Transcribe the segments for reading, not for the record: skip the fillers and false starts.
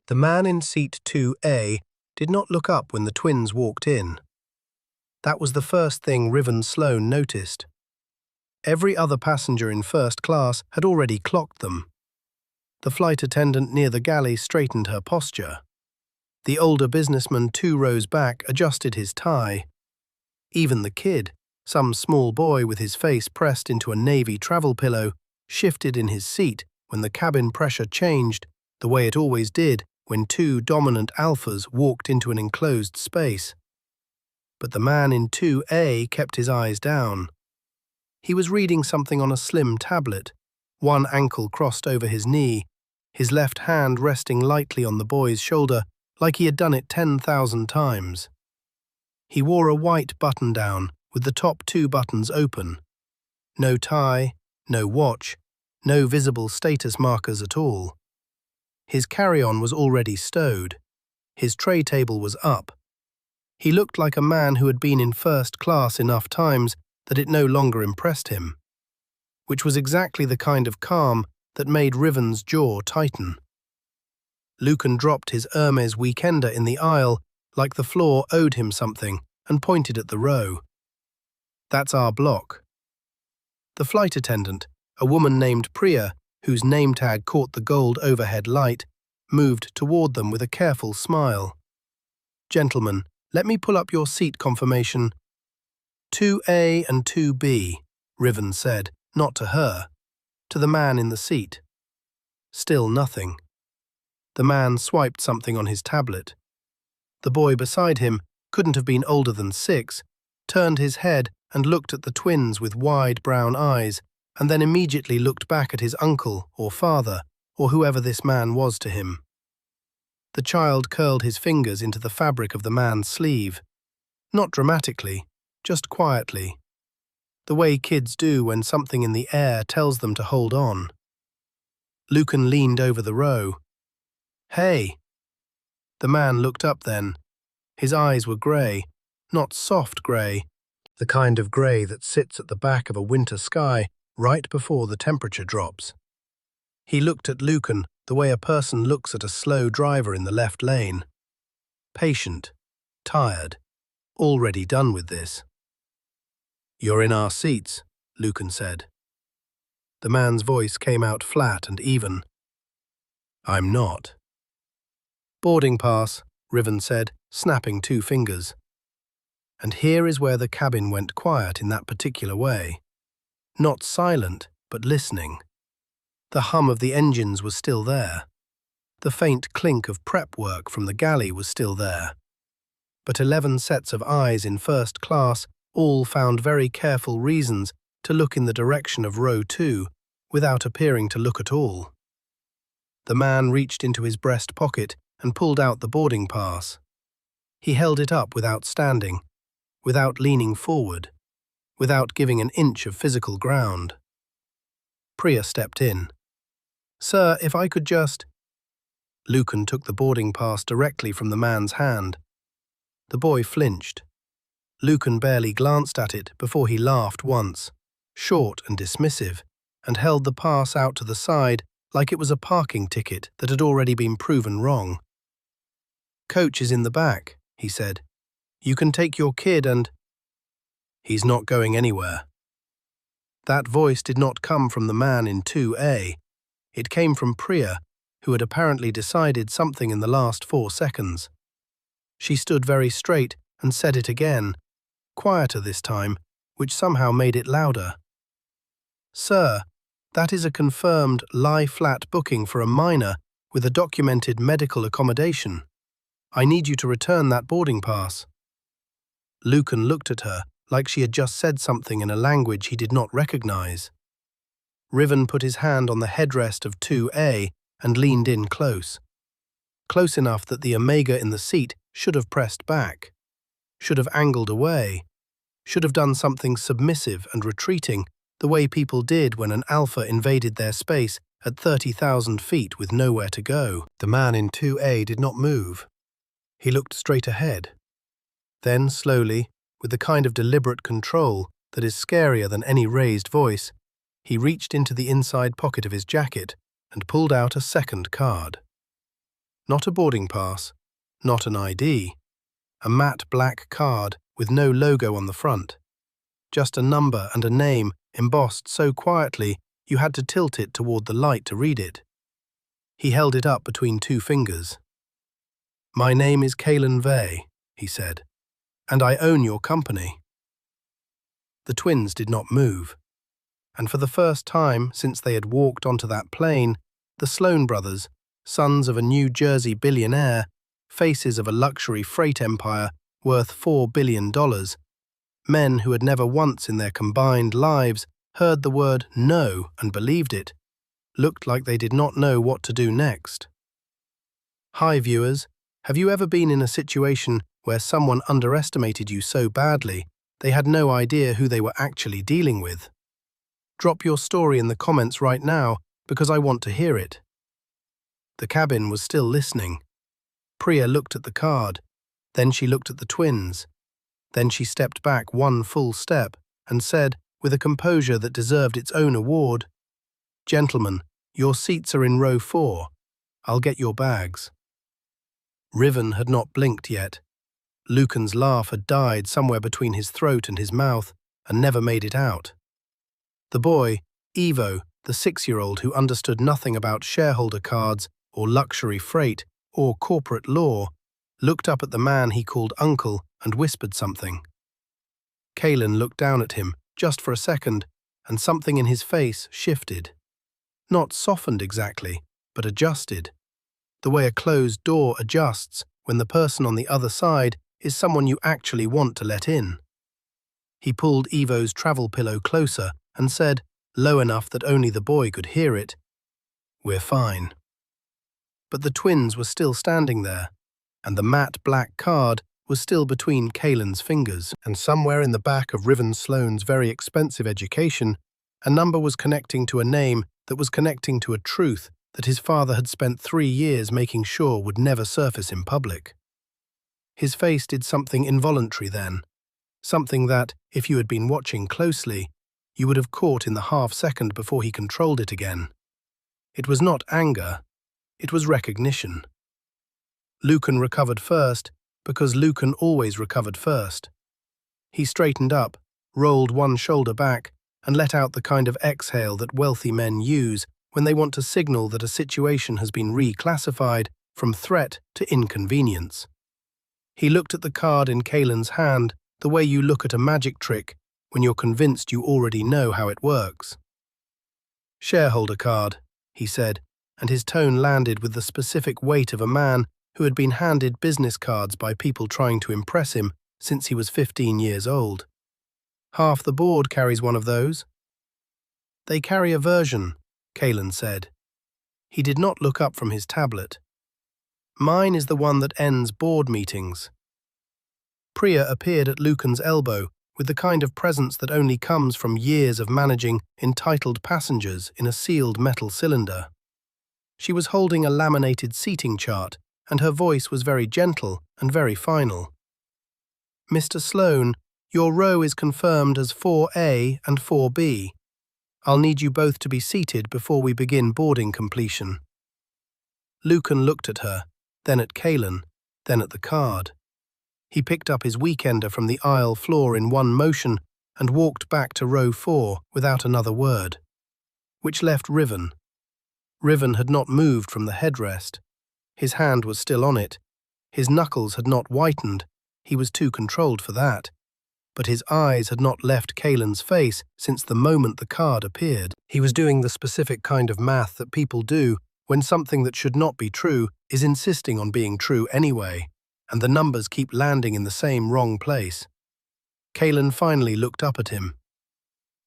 The man in seat 2A did not look up when the twins walked in. That was the first thing Riven Sloane noticed. Every other passenger in first class had already clocked them. The flight attendant near the galley straightened her posture. The older businessman 2 rows back adjusted his tie. Even the kid, some small boy with his face pressed into a navy travel pillow, shifted in his seat when the cabin pressure changed, the way it always did when 2 dominant alphas walked into an enclosed space. But the man in 2A kept his eyes down. He was reading something on a slim tablet, one ankle crossed over his knee, his left hand resting lightly on the boy's shoulder like he had done it 10,000 times. He wore a white button-down with the top 2 buttons open. No tie, no watch, no visible status markers at all. His carry-on was already stowed. His tray table was up. He looked like a man who had been in first class enough times that it no longer impressed him, which was exactly the kind of calm that made Riven's jaw tighten. Lucan dropped his Hermes weekender in the aisle like the floor owed him something and pointed at the row. "That's our block." The flight attendant, a woman named Priya, whose name tag caught the gold overhead light, moved toward them with a careful smile. "Gentlemen, let me pull up your seat confirmation." 2A and 2B, Riven said, not to her, to the man in the seat. Still nothing. The man swiped something on his tablet. The boy beside him, couldn't have been older than 6, turned his head and looked at the twins with wide brown eyes, and then immediately looked back at his uncle or father, or whoever this man was to him. The child curled his fingers into the fabric of the man's sleeve. Not dramatically, just quietly. The way kids do when something in the air tells them to hold on. Lucan leaned over the row. "Hey!" The man looked up then. His eyes were grey, not soft grey, the kind of grey that sits at the back of a winter sky right before the temperature drops. He looked at Lucan the way a person looks at a slow driver in the left lane. Patient, tired, already done with this. "You're in our seats," Lucan said. The man's voice came out flat and even. "I'm not." "Boarding pass," Riven said, snapping 2 fingers. And here is where the cabin went quiet in that particular way. Not silent, but listening. The hum of the engines was still there. The faint clink of prep work from the galley was still there. But 11 sets of eyes in first class all found very careful reasons to look in the direction of row 2 without appearing to look at all. The man reached into his breast pocket and pulled out the boarding pass. He held it up without standing, without leaning forward, without giving an inch of physical ground. Priya stepped in. "Sir, if I could just—" Lucan took the boarding pass directly from the man's hand. The boy flinched. Lucan barely glanced at it before he laughed once, short and dismissive, and held the pass out to the side like it was a parking ticket that had already been proven wrong. "Coach is in the back," he said. "You can take your kid and—" "He's not going anywhere." That voice did not come from the man in 2A. It came from Priya, who had apparently decided something in the last 4 seconds. She stood very straight and said it again, quieter this time, which somehow made it louder. "Sir, that is a confirmed lie-flat booking for a minor with a documented medical accommodation. I need you to return that boarding pass." Lucan looked at her like she had just said something in a language he did not recognize. Riven put his hand on the headrest of 2A and leaned in close. Close enough that the omega in the seat should have pressed back, should have angled away, should have done something submissive and retreating, the way people did when an alpha invaded their space at 30,000 feet with nowhere to go. The man in 2A did not move. He looked straight ahead. Then, slowly, with the kind of deliberate control that is scarier than any raised voice, he reached into the inside pocket of his jacket and pulled out a second card. Not a boarding pass, not an ID. A matte black card with no logo on the front. Just a number and a name embossed so quietly you had to tilt it toward the light to read it. He held it up between two fingers. "My name is Kalen Vey," he said, "and I own your company." The twins did not move, and for the first time since they had walked onto that plane, the Sloane brothers, sons of a New Jersey billionaire, faces of a luxury freight empire worth $4 billion, men who had never once in their combined lives heard the word no and believed it, looked like they did not know what to do next. Hi viewers, have you ever been in a situation where someone underestimated you so badly they had no idea who they were actually dealing with? Drop your story in the comments right now because I want to hear it. The cabin was still listening. Priya looked at the card, then she looked at the twins. Then she stepped back one full step and said, with a composure that deserved its own award, "Gentlemen, your seats are in row 4. I'll get your bags." Riven had not blinked yet. Lucan's laugh had died somewhere between his throat and his mouth and never made it out. The boy, Evo, the 6-year-old who understood nothing about shareholder cards or luxury freight or corporate law, looked up at the man he called uncle and whispered something. Kalen looked down at him just for a second, and something in his face shifted. Not softened exactly, but adjusted. The way a closed door adjusts when the person on the other side is someone you actually want to let in. He pulled Evo's travel pillow closer and said, low enough that only the boy could hear it, "We're fine." But the twins were still standing there, and the matte black card was still between Kalen's fingers, and somewhere in the back of Riven Sloane's very expensive education, a number was connecting to a name that was connecting to a truth that his father had spent 3 years making sure would never surface in public. His face did something involuntary then, something that, if you had been watching closely, you would have caught in the half-second before he controlled it again. It was not anger, it was recognition. Lucan recovered first, because Lucan always recovered first. He straightened up, rolled one shoulder back, and let out the kind of exhale that wealthy men use when they want to signal that a situation has been reclassified from threat to inconvenience. He looked at the card in Kalen's hand the way you look at a magic trick when you're convinced you already know how it works. "Shareholder card," he said, and his tone landed with the specific weight of a man who had been handed business cards by people trying to impress him since he was 15 years old. "Half the board carries one of those." "They carry a version," Kalen said. He did not look up from his tablet. "Mine is the one that ends board meetings." Priya appeared at Lucan's elbow with the kind of presence that only comes from years of managing entitled passengers in a sealed metal cylinder. She was holding a laminated seating chart, and her voice was very gentle and very final. "Mr. Sloane, your row is confirmed as 4A and 4B. I'll need you both to be seated before we begin boarding completion." Lucan looked at her, then at Kalen, then at the card. He picked up his weekender from the aisle floor in one motion and walked back to row 4 without another word. Which left Riven. Riven had not moved from the headrest. His hand was still on it. His knuckles had not whitened. He was too controlled for that. But his eyes had not left Kalen's face since the moment the card appeared. He was doing the specific kind of math that people do when something that should not be true is insisting on being true anyway, and the numbers keep landing in the same wrong place. Kalen finally looked up at him.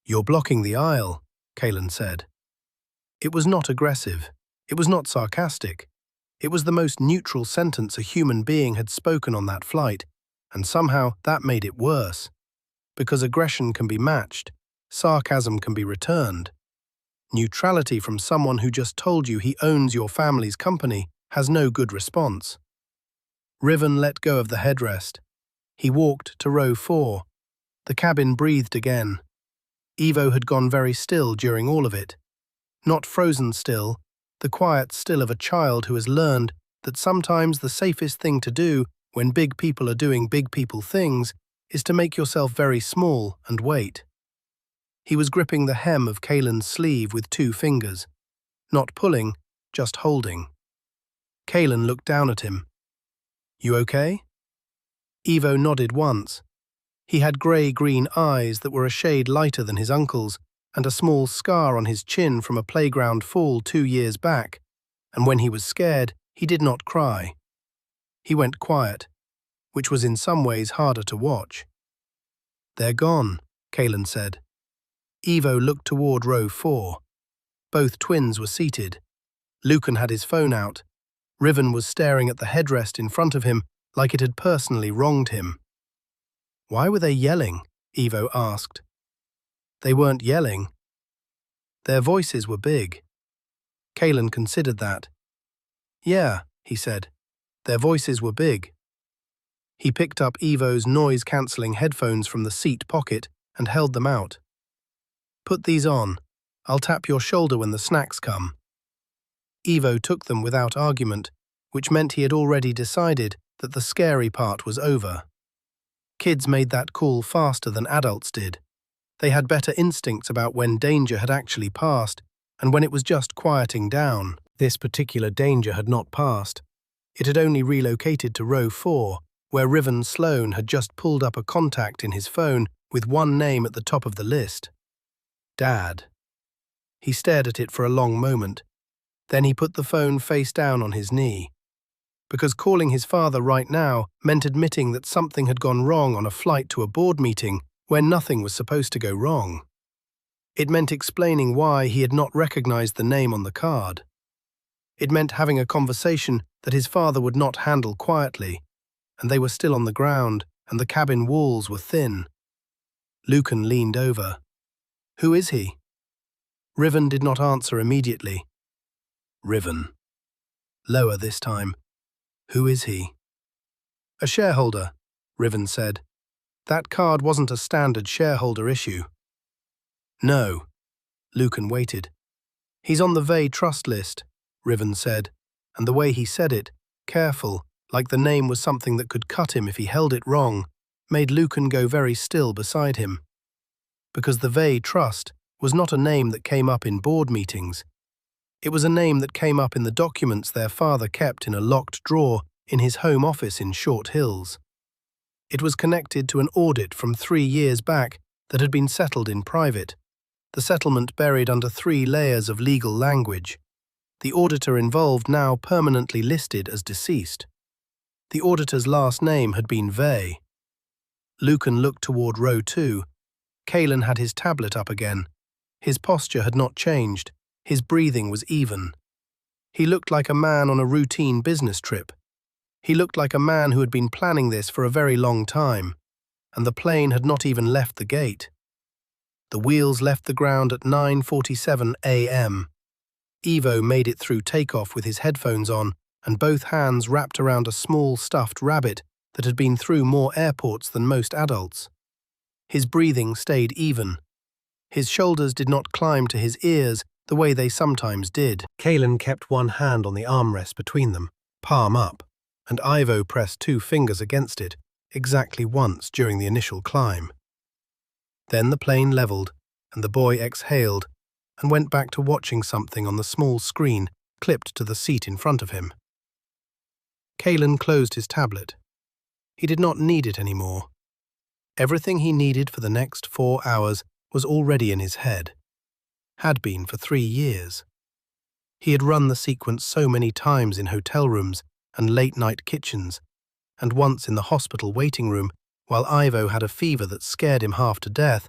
"You're blocking the aisle," Kalen said. It was not aggressive. It was not sarcastic. It was the most neutral sentence a human being had spoken on that flight, and somehow that made it worse. Because aggression can be matched, sarcasm can be returned. Neutrality from someone who just told you he owns your family's company has no good response. Riven let go of the headrest. He walked to row 4. The cabin breathed again. Evo had gone very still during all of it. Not frozen still, the quiet still of a child who has learned that sometimes the safest thing to do when big people are doing big people things is to make yourself very small and wait. He was gripping the hem of Kaylen's sleeve with 2 fingers, not pulling, just holding. Kaylen looked down at him. "You okay?" Ivo nodded once. He had grey-green eyes that were a shade lighter than his uncle's, and a small scar on his chin from a playground fall 2 years back, and when he was scared, he did not cry. He went quiet, which was in some ways harder to watch. "They're gone," Kaylen said. Ivo looked toward row 4. Both twins were seated. Lucan had his phone out. Riven was staring at the headrest in front of him like it had personally wronged him. "Why were they yelling?" Ivo asked. "They weren't yelling. Their voices were big." Kaylen considered that. "Yeah," he said. "Their voices were big." He picked up Ivo's noise-cancelling headphones from the seat pocket and held them out. "Put these on. I'll tap your shoulder when the snacks come." Ivo took them without argument, which meant he had already decided that the scary part was over. Kids made that call faster than adults did. They had better instincts about when danger had actually passed and when it was just quieting down. This particular danger had not passed. It had only relocated to row 4, where Riven Sloane had just pulled up a contact in his phone with one name at the top of the list. Dad. He stared at it for a long moment. Then he put the phone face down on his knee. Because calling his father right now meant admitting that something had gone wrong on a flight to a board meeting where nothing was supposed to go wrong. It meant explaining why he had not recognized the name on the card. It meant having a conversation that his father would not handle quietly, and they were still on the ground, and the cabin walls were thin. Lucan leaned over. "Who is he?" Riven did not answer immediately. "Riven." Lower this time. "Who is he?" "A shareholder," Riven said. "That card wasn't a standard shareholder issue." "No." Lucan waited. "He's on the Vey trust list," Riven said, and the way he said it, careful, like the name was something that could cut him if he held it wrong, made Lucan go very still beside him. Because the Vey trust was not a name that came up in board meetings. It was a name that came up in the documents their father kept in a locked drawer in his home office in Short Hills. It was connected to an audit from 3 years back that had been settled in private, the settlement buried under 3 layers of legal language. The auditor involved now permanently listed as deceased. The auditor's last name had been Vey. Lucan looked toward row 2. Kaylen had his tablet up again. His posture had not changed. His breathing was even. He looked like a man on a routine business trip. He looked like a man who had been planning this for a very long time, and the plane had not even left the gate. The wheels left the ground at 9:47 a.m. Ivo made it through takeoff with his headphones on and both hands wrapped around a small stuffed rabbit that had been through more airports than most adults. His breathing stayed even. His shoulders did not climb to his ears the way they sometimes did. Kaylen kept one hand on the armrest between them, palm up, and Ivo pressed 2 fingers against it, exactly once during the initial climb. Then the plane leveled, and the boy exhaled and went back to watching something on the small screen clipped to the seat in front of him. Kaylen closed his tablet. He did not need it anymore. Everything he needed for the next 4 hours was already in his head. Had been for 3 years. He had run the sequence so many times in hotel rooms and late-night kitchens, and once in the hospital waiting room while Ivo had a fever that scared him half to death,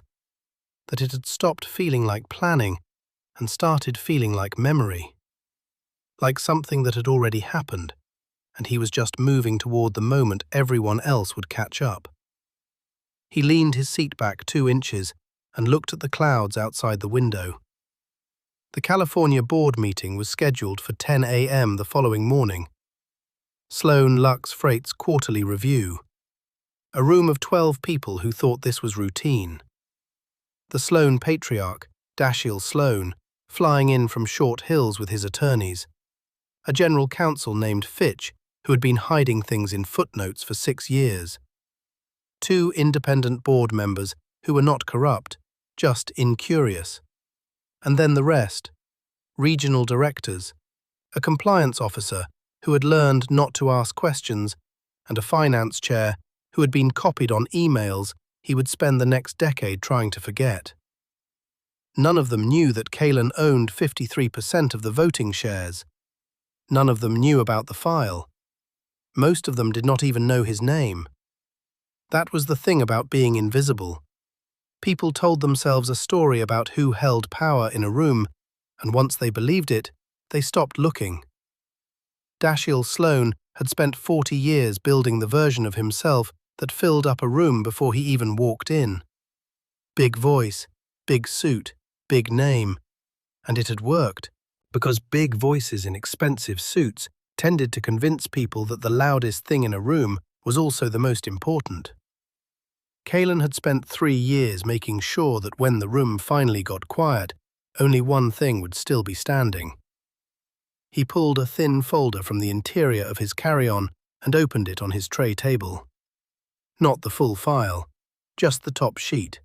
that it had stopped feeling like planning and started feeling like memory. Like something that had already happened, and he was just moving toward the moment everyone else would catch up. He leaned his seat back 2 inches and looked at the clouds outside the window. The California board meeting was scheduled for 10 a.m. the following morning. Sloane Lux Freight's quarterly review. A room of 12 people who thought this was routine. The Sloane patriarch, Dashiell Sloane, flying in from Short Hills with his attorneys. a general counsel named Fitch, who had been hiding things in footnotes for 6 years. 2 independent board members who were not corrupt, just incurious. And then the rest, regional directors, a compliance officer who had learned not to ask questions, and a finance chair who had been copied on emails he would spend the next decade trying to forget. None of them knew that Kalen owned 53% of the voting shares. None of them knew about the file. Most of them did not even know his name. That was the thing about being invisible. People told themselves a story about who held power in a room, and once they believed it, they stopped looking. Dashiell Sloane had spent 40 years building the version of himself that filled up a room before he even walked in. Big voice, big suit, big name. And it had worked, because big voices in expensive suits tended to convince people that the loudest thing in a room was also the most important. Kalen had spent 3 years making sure that when the room finally got quiet, only one thing would still be standing. He pulled a thin folder from the interior of his carry-on and opened it on his tray table. Not the full file, just the top sheet.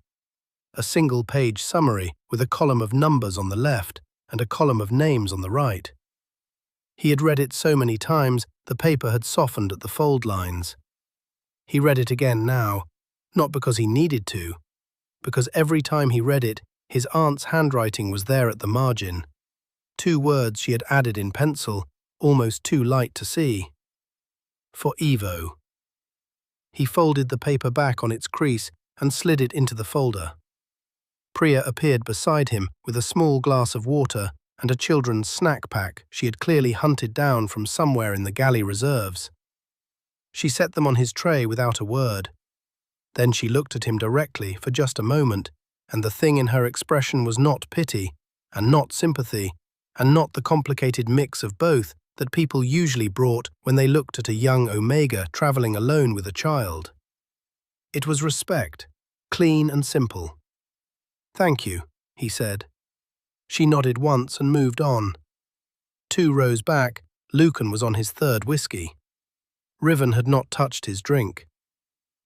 A single-page summary with a column of numbers on the left and a column of names on the right. He had read it so many times the paper had softened at the fold lines. He read it again now, not because he needed to, because every time he read it, his aunt's handwriting was there at the margin. 2 words she had added in pencil, almost too light to see. For Evo. He folded the paper back on its crease and slid it into the folder. Priya appeared beside him with a small glass of water and a children's snack pack she had clearly hunted down from somewhere in the galley reserves. She set them on his tray without a word. Then she looked at him directly for just a moment, and the thing in her expression was not pity, and not sympathy, and not the complicated mix of both that people usually brought when they looked at a young Omega traveling alone with a child. It was respect, clean and simple. "Thank you," he said. She nodded once and moved on. 2 rows back, Lucan was on his 3rd whiskey. Riven had not touched his drink.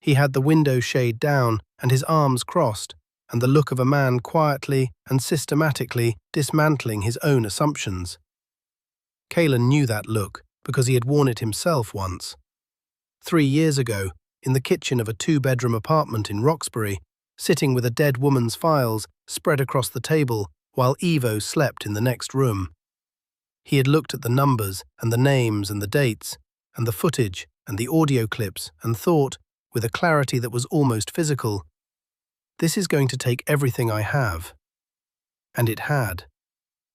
He had the window shade down and his arms crossed, and the look of a man quietly and systematically dismantling his own assumptions. Kalen knew that look because he had worn it himself once. 3 years ago, in the kitchen of a 2-bedroom apartment in Roxbury, sitting with a dead woman's files spread across the table while Evo slept in the next room. He had looked at the numbers and the names and the dates and the footage and the audio clips and thought, with a clarity that was almost physical, "This is going to take everything I have." And it had.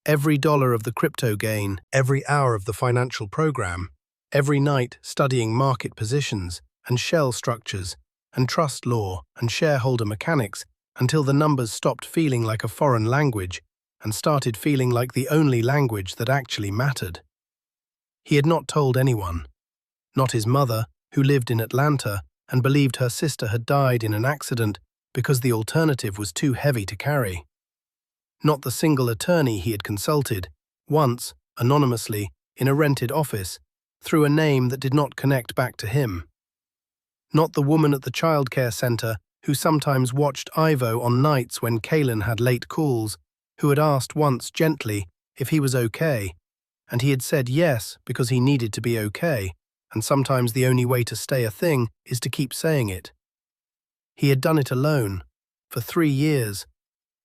Every dollar of the crypto gain, every hour of the financial program, every night studying market positions and shell structures and trust law and shareholder mechanics until the numbers stopped feeling like a foreign language and started feeling like the only language that actually mattered. He had not told anyone, not his mother, who lived in Atlanta and believed her sister had died in an accident because the alternative was too heavy to carry. Not the single attorney he had consulted, once, anonymously, in a rented office, through a name that did not connect back to him. Not the woman at the childcare center who sometimes watched Ivo on nights when Kalen had late calls, who had asked once gently if he was okay, and he had said yes because he needed to be okay, and sometimes the only way to stay a thing is to keep saying it. He had done it alone, for 3 years,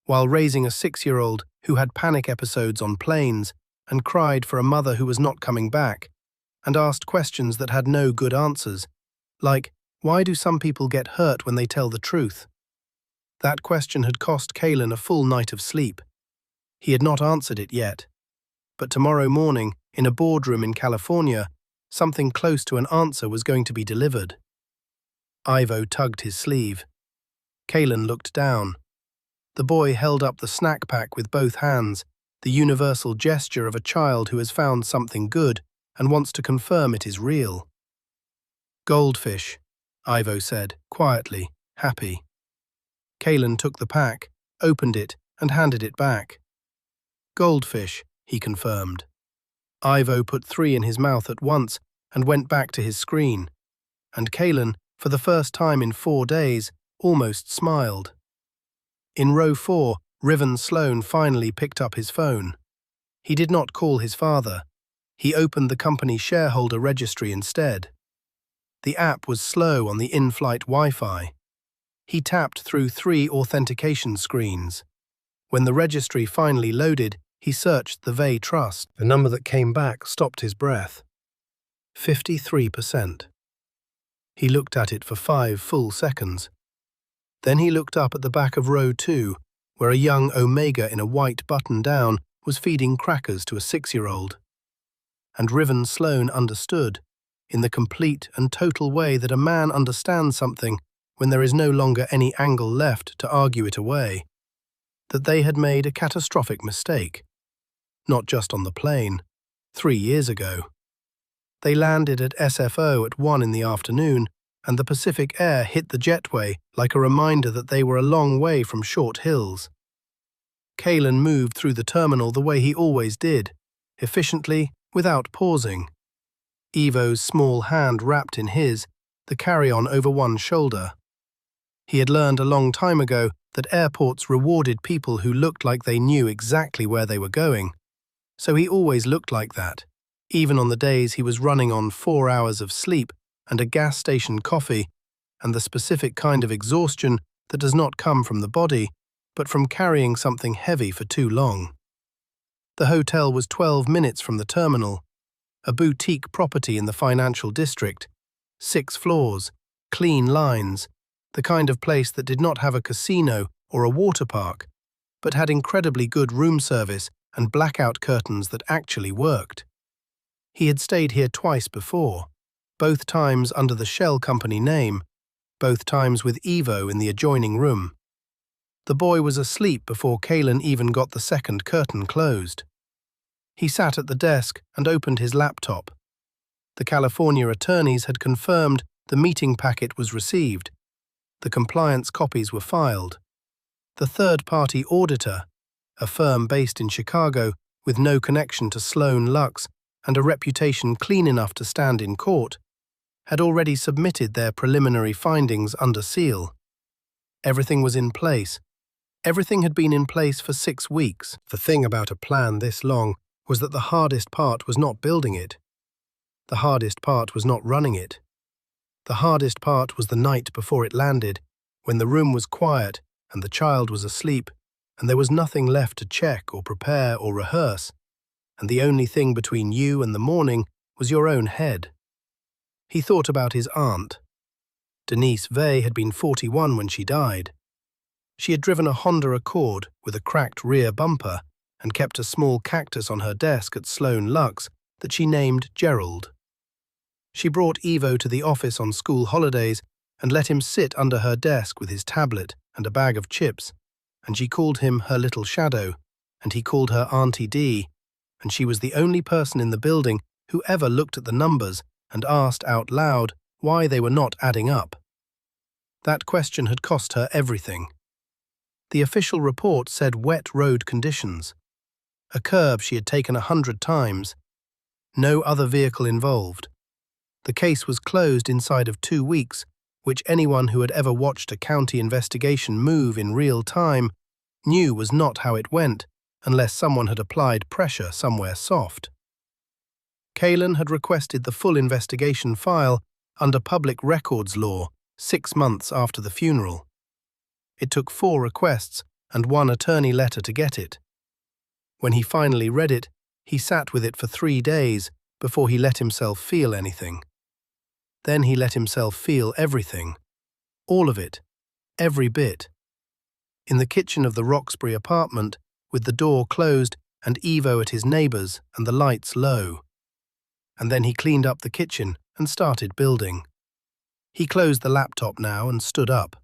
while raising a 6-year-old who had panic episodes on planes and cried for a mother who was not coming back, and asked questions that had no good answers, like, why do some people get hurt when they tell the truth? That question had cost Kalen a full night of sleep. He had not answered it yet, but tomorrow morning, in a boardroom in California, something close to an answer was going to be delivered. Ivo tugged his sleeve. Kalen looked down. The boy held up the snack pack with both hands, the universal gesture of a child who has found something good and wants to confirm it is real. "Goldfish," Ivo said, quietly, happy. Kalen took the pack, opened it, and handed it back. "Goldfish," he confirmed. Ivo put 3 in his mouth at once and went back to his screen, and Kalen, for the first time in 4 days, almost smiled. In row 4, Riven Sloane finally picked up his phone. He did not call his father. He opened the company shareholder registry instead. The app was slow on the in-flight Wi-Fi. He tapped through 3 authentication screens. When the registry finally loaded, he searched the Vey Trust. The number that came back stopped his breath. 53%. He looked at it for 5 full seconds. Then he looked up at the back of row 2, where a young Omega in a white button-down was feeding crackers to a 6-year-old. And Riven Sloane understood, in the complete and total way that a man understands something when there is no longer any angle left to argue it away, that they had made a catastrophic mistake. Not just on the plane, 3 years ago. They landed at SFO at 1 in the afternoon, and the Pacific air hit the jetway like a reminder that they were a long way from Short Hills. Kalen moved through the terminal the way he always did, efficiently, without pausing. Ivo's small hand wrapped in his, the carry-on over one shoulder. He had learned a long time ago that airports rewarded people who looked like they knew exactly where they were going, so he always looked like that, even on the days he was running on 4 hours of sleep and a gas station coffee, and the specific kind of exhaustion that does not come from the body, but from carrying something heavy for too long. The hotel was 12 minutes from the terminal, a boutique property in the financial district, 6 floors, clean lines, the kind of place that did not have a casino or a water park, but had incredibly good room service and blackout curtains that actually worked. He had stayed here twice before, both times under the shell company name, both times with Ivo in the adjoining room. The boy was asleep before Kalen even got the second curtain closed. He sat at the desk and opened his laptop. The California attorneys had confirmed the meeting packet was received. The compliance copies were filed. The third-party auditor, a firm based in Chicago with no connection to Sloane Lux and a reputation clean enough to stand in court, had already submitted their preliminary findings under seal. Everything was in place. Everything had been in place for 6 weeks. The thing about a plan this long was that the hardest part was not building it. The hardest part was not running it. The hardest part was the night before it landed, when the room was quiet and the child was asleep, and there was nothing left to check or prepare or rehearse, and the only thing between you and the morning was your own head. He thought about his aunt. Denise Vey had been 41 when she died. She had driven a Honda Accord with a cracked rear bumper and kept a small cactus on her desk at Sloane Lux that she named Gerald. She brought Ivo to the office on school holidays and let him sit under her desk with his tablet and a bag of chips, and she called him her little shadow, and he called her Auntie D, and she was the only person in the building who ever looked at the numbers and asked out loud why they were not adding up. That question had cost her everything. The official report said wet road conditions. A curb she had taken 100 times. No other vehicle involved. The case was closed inside of 2 weeks, which anyone who had ever watched a county investigation move in real time knew was not how it went unless someone had applied pressure somewhere soft. Kalen had requested the full investigation file under public records law 6 months after the funeral. It took 4 requests and 1 attorney letter to get it. When he finally read it, he sat with it for 3 days before he let himself feel anything. Then he let himself feel everything. All of it. Every bit. In the kitchen of the Roxbury apartment, with the door closed and Ivo at his neighbour's and the lights low. And then he cleaned up the kitchen and started building. He closed the laptop now and stood up.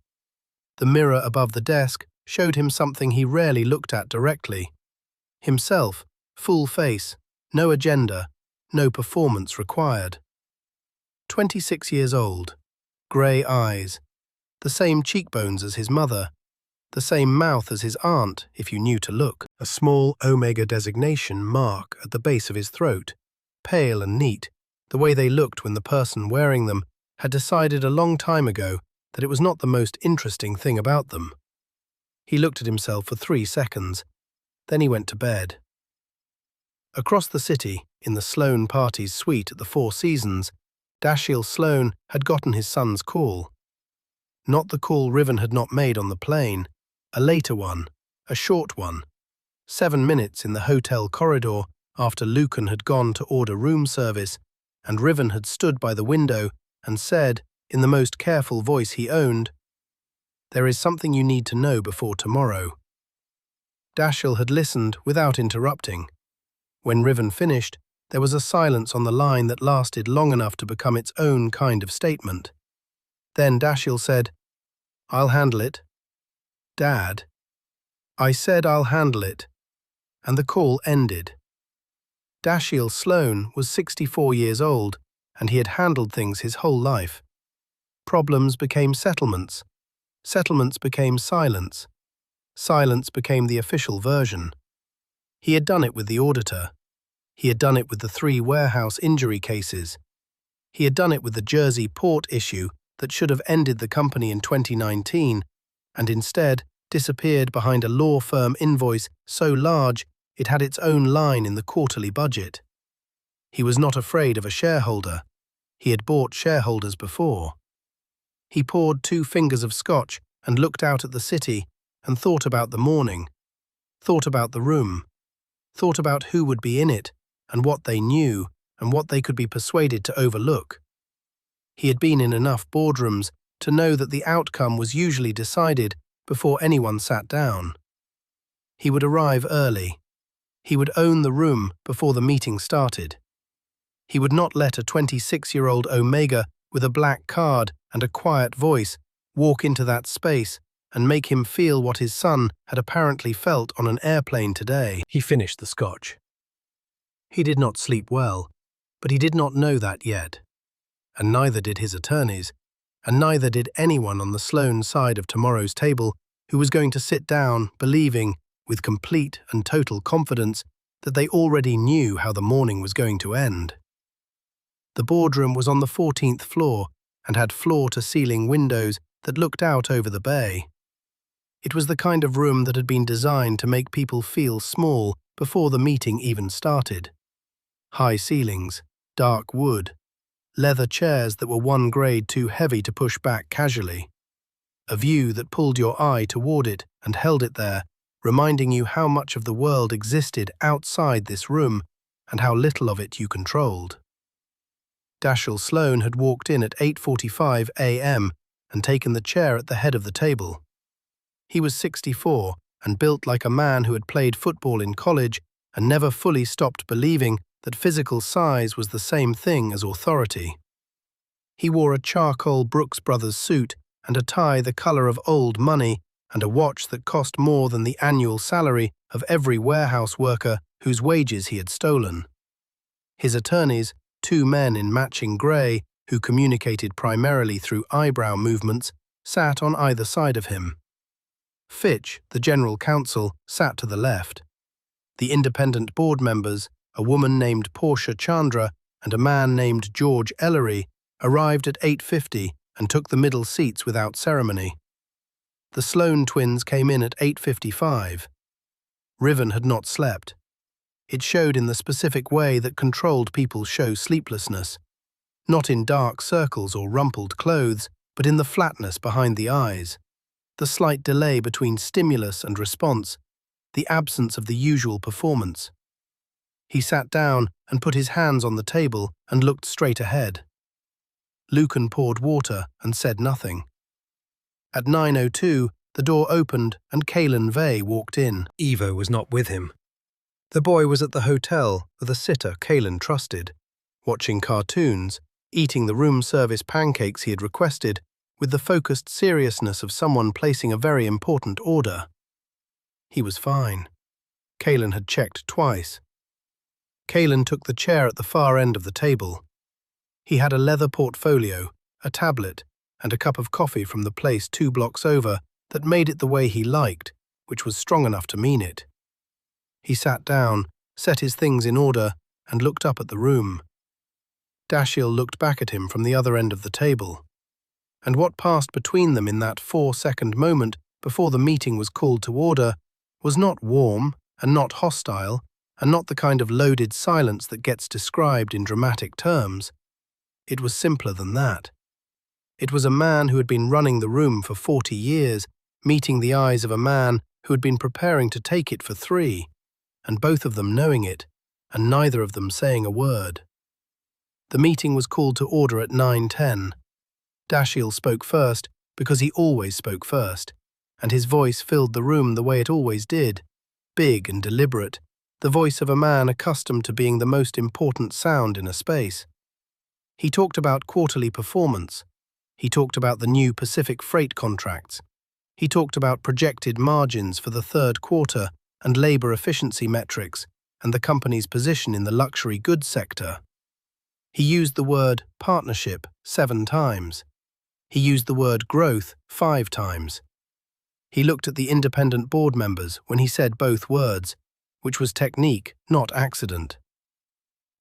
The mirror above the desk showed him something he rarely looked at directly. Himself, full face, no agenda, no performance required. 26 years old, grey eyes, the same cheekbones as his mother, the same mouth as his aunt if you knew to look, a small Omega designation mark at the base of his throat, pale and neat, the way they looked when the person wearing them had decided a long time ago that it was not the most interesting thing about them. He looked at himself for 3 seconds, then he went to bed. Across the city, in the Sloane party's suite at the Four Seasons, Dashiell Sloane had gotten his son's call. Not the call Riven had not made on the plane, a later one, a short one. 7 minutes in the hotel corridor after Lucan had gone to order room service, and Riven had stood by the window and said, in the most careful voice he owned, "There is something you need to know before tomorrow." Dashiell had listened without interrupting. When Riven finished, there was a silence on the line that lasted long enough to become its own kind of statement. Then Dashiell said, "I'll handle it." "Dad." "I said I'll handle it." And the call ended. Dashiell Sloane was 64 years old, and he had handled things his whole life. Problems became settlements. Settlements became silence. Silence became the official version. He had done it with the auditor. He had done it with the 3 warehouse injury cases. He had done it with the Jersey port issue that should have ended the company in 2019, and instead disappeared behind a law firm invoice so large it had its own line in the quarterly budget. He was not afraid of a shareholder. He had bought shareholders before. He poured 2 fingers of scotch and looked out at the city and thought about the morning, thought about the room, thought about who would be in it and what they knew and what they could be persuaded to overlook. He had been in enough boardrooms to know that the outcome was usually decided before anyone sat down. He would arrive early. He would own the room before the meeting started. He would not let a 26-year-old Omega with a black card and a quiet voice walk into that space and make him feel what his son had apparently felt on an airplane today. He finished the scotch. He did not sleep well, but he did not know that yet. And neither did his attorneys, and neither did anyone on the Sloane side of tomorrow's table who was going to sit down believing, with complete and total confidence, that they already knew how the morning was going to end. The boardroom was on the 14th floor and had floor-to-ceiling windows that looked out over the bay. It was the kind of room that had been designed to make people feel small before the meeting even started. High ceilings, dark wood, leather chairs that were 1 grade too heavy to push back casually. A view that pulled your eye toward it and held it there, reminding you how much of the world existed outside this room and how little of it you controlled. Dashiell Sloane had walked in at 8:45 a.m. and taken the chair at the head of the table. He was 64 and built like a man who had played football in college and never fully stopped believing that physical size was the same thing as authority. He wore a charcoal Brooks Brothers suit and a tie the color of old money and a watch that cost more than the annual salary of every warehouse worker whose wages he had stolen. His attorneys, 2 men in matching grey who communicated primarily through eyebrow movements, sat on either side of him. Fitch, the general counsel, sat to the left. The independent board members, a woman named Portia Chandra and a man named George Ellery, arrived at 8:50 and took the middle seats without ceremony. The Sloane twins came in at 8:55. Riven had not slept. It showed in the specific way that controlled people show sleeplessness, not in dark circles or rumpled clothes, but in the flatness behind the eyes, the slight delay between stimulus and response, the absence of the usual performance. He sat down and put his hands on the table and looked straight ahead. Lucan poured water and said nothing. At 9:02, the door opened and Kalen Vey walked in. Evo was not with him. The boy was at the hotel with a sitter Kalen trusted, watching cartoons, eating the room service pancakes he had requested with the focused seriousness of someone placing a very important order. He was fine. Kalen had checked twice. Kalen took the chair at the far end of the table. He had a leather portfolio, a tablet, and a cup of coffee from the place 2 blocks over that made it the way he liked, which was strong enough to mean it. He sat down, set his things in order, and looked up at the room. Dashiell looked back at him from the other end of the table. And what passed between them in that 4-second moment before the meeting was called to order was not warm and not hostile and not the kind of loaded silence that gets described in dramatic terms. It was simpler than that. It was a man who had been running the room for 40 years, meeting the eyes of a man who had been preparing to take it for 3, and both of them knowing it, and neither of them saying a word. The meeting was called to order at 9:10. Dashiell spoke first because he always spoke first, and his voice filled the room the way it always did, big and deliberate, the voice of a man accustomed to being the most important sound in a space. He talked about quarterly performance. He talked about the new Pacific freight contracts. He talked about projected margins for the third quarter and labor efficiency metrics and the company's position in the luxury goods sector. He used the word partnership 7 times. He used the word growth 5 times. He looked at the independent board members when he said both words, which was technique, not accident.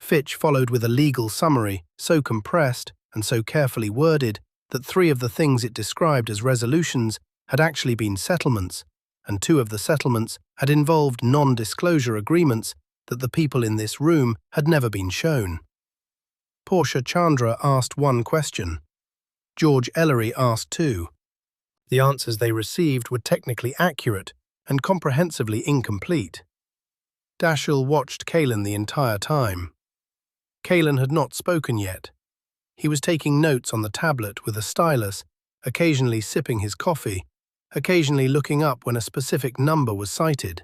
Fitch followed with a legal summary so compressed and so carefully worded that 3 of the things it described as resolutions had actually been settlements, and 2 of the settlements had involved non-disclosure agreements that the people in this room had never been shown. Portia Chandra asked 1 question. George Ellery asked 2. The answers they received were technically accurate and comprehensively incomplete. Dashiell watched Kalen the entire time. Kalen had not spoken yet. He was taking notes on the tablet with a stylus, occasionally sipping his coffee, occasionally looking up when a specific number was cited.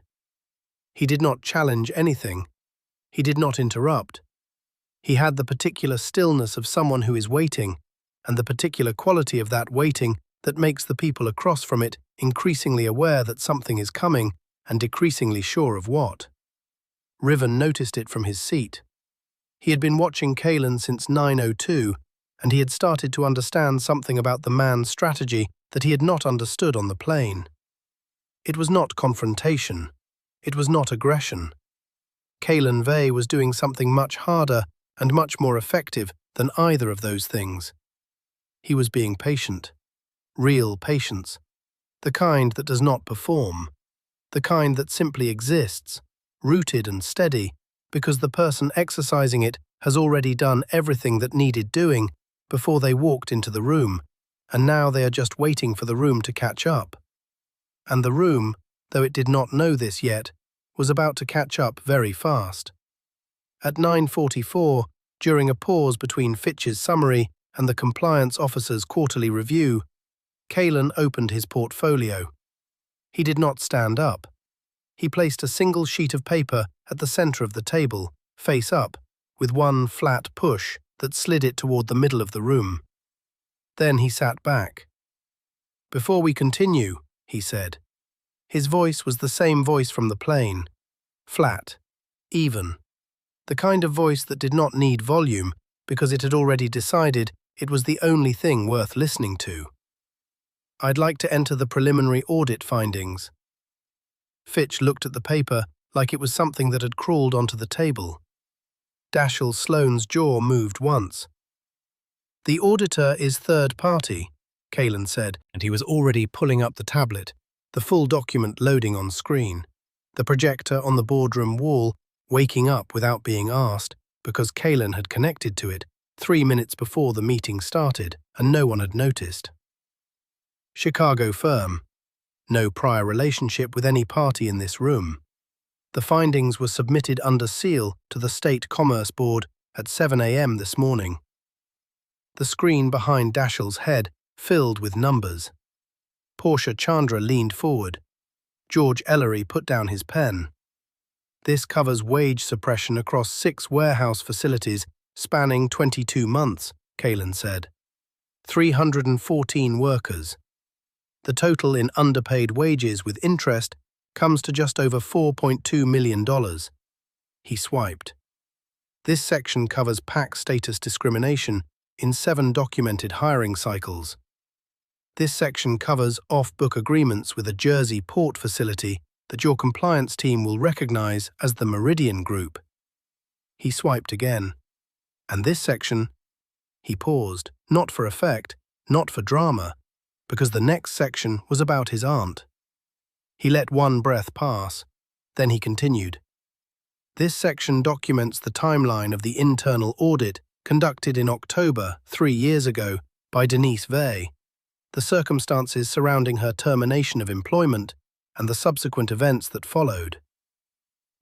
He did not challenge anything. He did not interrupt. He had the particular stillness of someone who is waiting, and the particular quality of that waiting that makes the people across from it increasingly aware that something is coming and decreasingly sure of what. Riven noticed it from his seat. He had been watching Kalen since 9:02, and he had started to understand something about the man's strategy that he had not understood on the plane. It was not confrontation. It was not aggression. Kalen Vey was doing something much harder and much more effective than either of those things. He was being patient. Real patience. The kind that does not perform. The kind that simply exists, rooted and steady, because the person exercising it has already done everything that needed doing before they walked into the room, and now they are just waiting for the room to catch up. And the room, though it did not know this yet, was about to catch up very fast. At 9:44, during a pause between Fitch's summary and the compliance officer's quarterly review, Kalen opened his portfolio. He did not stand up. He placed a single sheet of paper at the center of the table, face up, with one flat push that slid it toward the middle of the room. Then he sat back. "Before we continue," he said. His voice was the same voice from the plane. Flat. Even. The kind of voice that did not need volume because it had already decided it was the only thing worth listening to. "I'd like to enter the preliminary audit findings." Fitch looked at the paper like it was something that had crawled onto the table. Dashiell Sloane's jaw moved once. "The auditor is third party," Kalen said, and he was already pulling up the tablet, the full document loading on screen, the projector on the boardroom wall waking up without being asked because Kalen had connected to it 3 minutes before the meeting started and no one had noticed. Chicago firm. No prior relationship with any party in this room. The findings were submitted under seal to the State Commerce Board at 7 a.m. this morning. The screen behind Dashiell's head filled with numbers. Portia Chandra leaned forward. George Ellery put down his pen. "This covers wage suppression across 6 warehouse facilities spanning 22 months, Kalen said. 314 workers. The total in underpaid wages with interest comes to just over $4.2 million. He swiped. This section covers PAC status discrimination in 7 documented hiring cycles. This section covers off-book agreements with a Jersey port facility that your compliance team will recognize as the Meridian Group. He swiped again. And this section, he paused, not for effect, not for drama, because the next section was about his aunt. He let one breath pass, then he continued. This section documents the timeline of the internal audit conducted in October 3 years ago by Denise Vey, the circumstances surrounding her termination of employment, and the subsequent events that followed.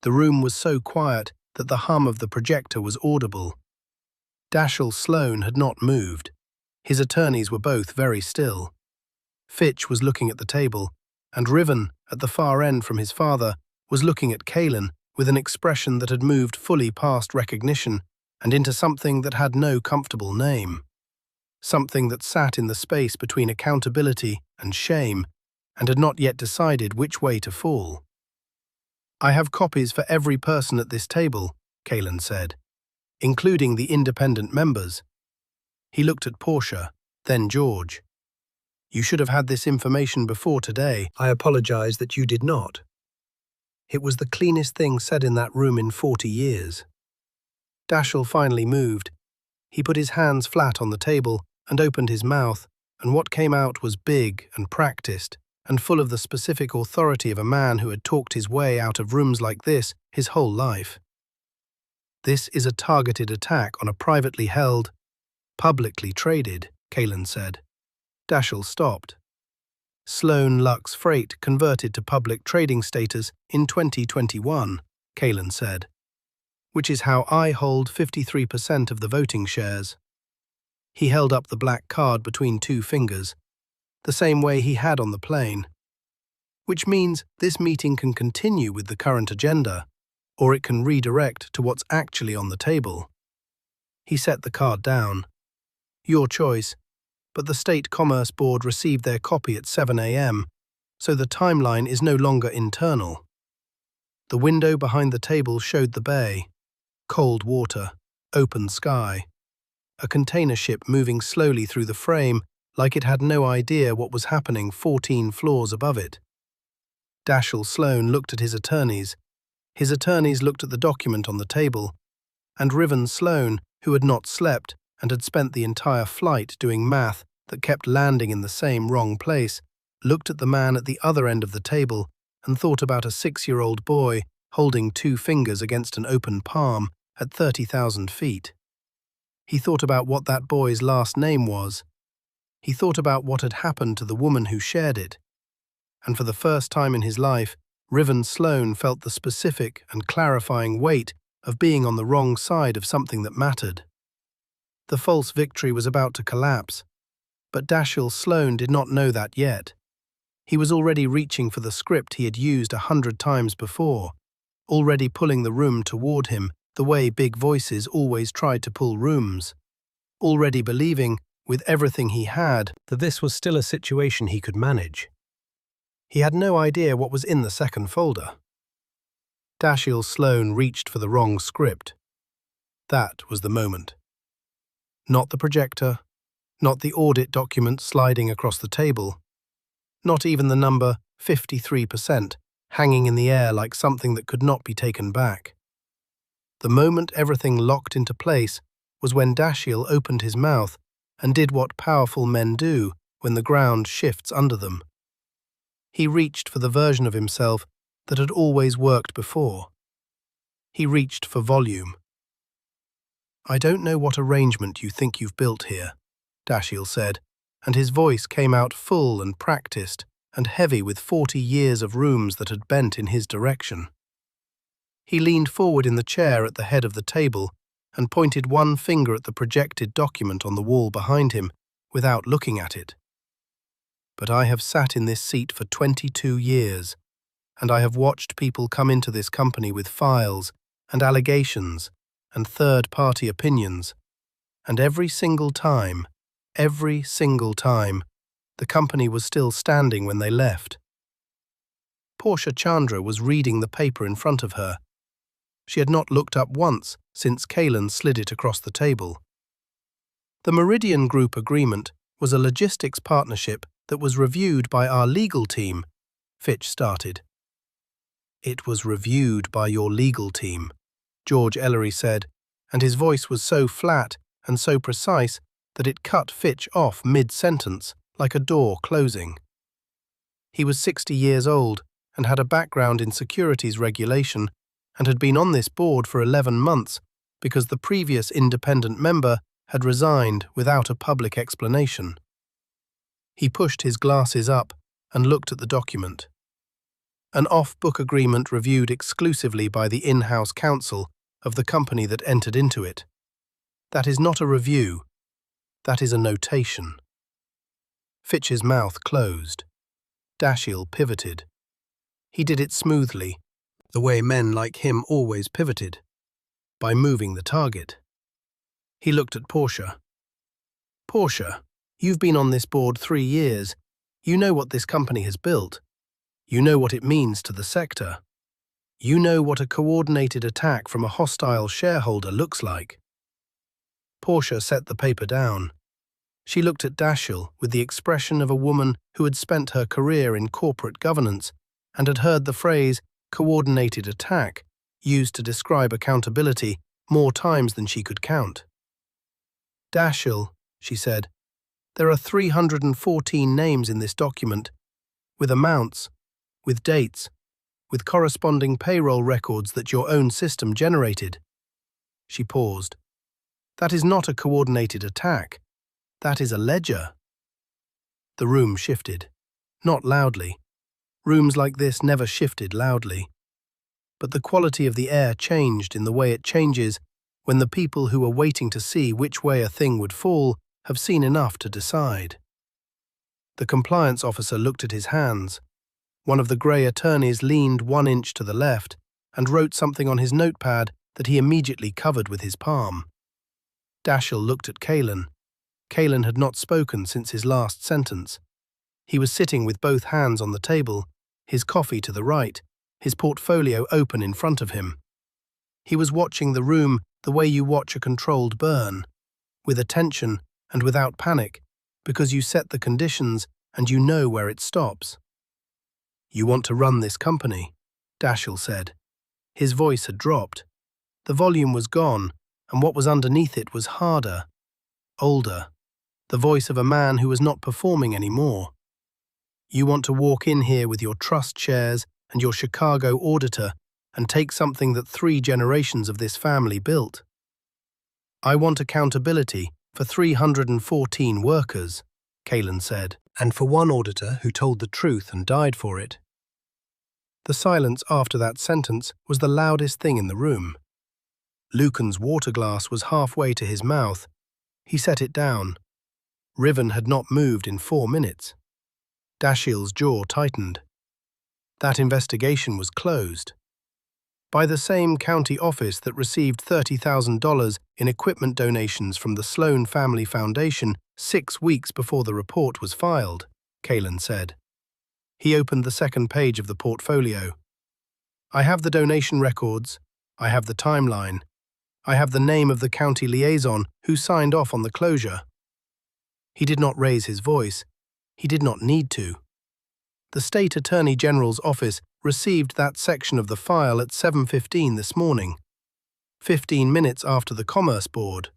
The room was so quiet that the hum of the projector was audible. Dashiell Sloane had not moved. His attorneys were both very still. Fitch was looking at the table, and Riven, at the far end from his father, was looking at Kaelin with an expression that had moved fully past recognition and into something that had no comfortable name. Something that sat in the space between accountability and shame and had not yet decided which way to fall. "I have copies for every person at this table," Kaelin said, "including the independent members." He looked at Portia, then George. "You should have had this information before today. I apologize that you did not." It was the cleanest thing said in that room in 40 years. Dashiell finally moved. He put his hands flat on the table and opened his mouth, and what came out was big and practiced, and full of the specific authority of a man who had talked his way out of rooms like this his whole life. "This is a targeted attack on a privately held, publicly traded," Kaelin said. Dashiell stopped. "Sloane Lux Freight converted to public trading status in 2021, Kaelin said, "which is how I hold 53% of the voting shares." He held up the black card between two fingers, the same way he had on the plane. "Which means this meeting can continue with the current agenda, or it can redirect to what's actually on the table." He set the card down. "Your choice, but the State Commerce Board received their copy at 7 a.m., so the timeline is no longer internal." The window behind the table showed the bay. Cold water, open sky. A container ship moving slowly through the frame like it had no idea what was happening 14 floors above it. Dashiell Sloane looked at his attorneys. His attorneys looked at the document on the table, and Riven Sloane, who had not slept and had spent the entire flight doing math that kept landing in the same wrong place, looked at the man at the other end of the table and thought about a 6-year-old boy holding 2 fingers against an open palm at 30,000 feet. He thought about what that boy's last name was. He thought about what had happened to the woman who shared it. And for the first time in his life, Riven Sloane felt the specific and clarifying weight of being on the wrong side of something that mattered. The false victory was about to collapse, but Dashiell Sloane did not know that yet. He was already reaching for the script he had used 100 times before, already pulling the room toward him the way big voices always tried to pull rooms, already believing, with everything he had, that this was still a situation he could manage. He had no idea what was in the second folder. Dashiell Sloane reached for the wrong script. That was the moment. Not the projector, not the audit document sliding across the table, not even the number 53% hanging in the air like something that could not be taken back. The moment everything locked into place was when Dashiell opened his mouth and did what powerful men do when the ground shifts under them. He reached for the version of himself that had always worked before. He reached for volume. "I don't know what arrangement you think you've built here," Dashiell said, and his voice came out full and practiced and heavy with 40 years of rooms that had bent in his direction. He leaned forward in the chair at the head of the table and pointed one finger at the projected document on the wall behind him without looking at it. "But I have sat in this seat for 22 years, and I have watched people come into this company with files and allegations and third-party opinions, and every single time, the company was still standing when they left." Portia Chandra was reading the paper in front of her. She had not looked up once since Kaelin slid it across the table. The Meridian Group agreement was a logistics partnership that was reviewed by our legal team, Fitch started. "It was reviewed by your legal team," George Ellery said, and his voice was so flat and so precise that it cut Fitch off mid-sentence, like a door closing. He was 60 years old and had a background in securities regulation and had been on this board for 11 months because the previous independent member had resigned without a public explanation. He pushed his glasses up and looked at the document. An off-book agreement reviewed exclusively by the in-house counsel of the company that entered into it. That is not a review. That is a notation. Fitch's mouth closed. Dashiell pivoted. He did it smoothly, the way men like him always pivoted, by moving the target. He looked at Portia. Portia, you've been on this board 3 years. You know what this company has built. You know what it means to the sector. You know what a coordinated attack from a hostile shareholder looks like. Portia set the paper down. She looked at Dashiell with the expression of a woman who had spent her career in corporate governance and had heard the phrase coordinated attack used to describe accountability more times than she could count. Dashiell, she said, there are 314 names in this document, with amounts, with dates, with corresponding payroll records that your own system generated. She paused. That is not a coordinated attack. That is a ledger. The room shifted. Not loudly. Rooms like this never shifted loudly. But the quality of the air changed in the way it changes when the people who are waiting to see which way a thing would fall have seen enough to decide. The compliance officer looked at his hands. One of the grey attorneys leaned 1 inch to the left and wrote something on his notepad that he immediately covered with his palm. Dashiell looked at Kalen. Kalen had not spoken since his last sentence. He was sitting with both hands on the table, his coffee to the right, his portfolio open in front of him. He was watching the room the way you watch a controlled burn, with attention and without panic, because you set the conditions and you know where it stops. You want to run this company, Dashiell said. His voice had dropped. The volume was gone, and what was underneath it was harder, older, the voice of a man who was not performing anymore. You want to walk in here with your trust shares and your Chicago auditor and take something that 3 generations of this family built. I want accountability for 314 workers, Kalen said, and for 1 auditor who told the truth and died for it. The silence after that sentence was the loudest thing in the room. Lucan's water glass was halfway to his mouth. He set it down. Riven had not moved in 4 minutes. Dashiell's jaw tightened. That investigation was closed. By the same county office that received $30,000 in equipment donations from the Sloane Family Foundation 6 weeks before the report was filed, Kalen said. He opened the second page of the portfolio. I have the donation records. I have the timeline. I have the name of the county liaison who signed off on the closure. He did not raise his voice. He did not need to. The State Attorney General's office received that section of the file at 7:15 this morning, 15 minutes after the Commerce Board.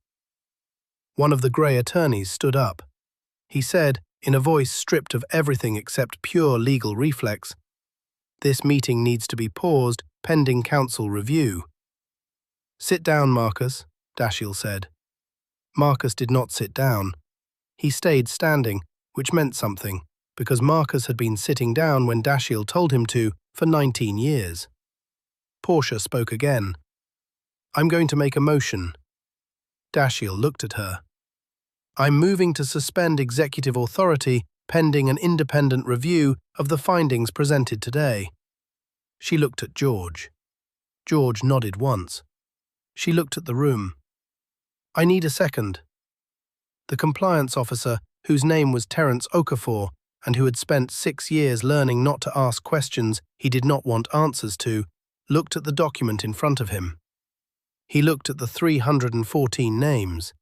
One of the grey attorneys stood up. He said, in a voice stripped of everything except pure legal reflex, "This meeting needs to be paused pending counsel review." "Sit down, Marcus," Dashiell said. Marcus did not sit down. He stayed standing, which meant something, because Marcus had been sitting down when Dashiell told him to for 19 years. Portia spoke again. "I'm going to make a motion." Dashiell looked at her. "I'm moving to suspend executive authority pending an independent review of the findings presented today." She looked at George. George nodded once. She looked at the room. "I need a second." The compliance officer, whose name was Terence Okafor, and who had spent 6 years learning not to ask questions he did not want answers to, looked at the document in front of him. He looked at the 314 names.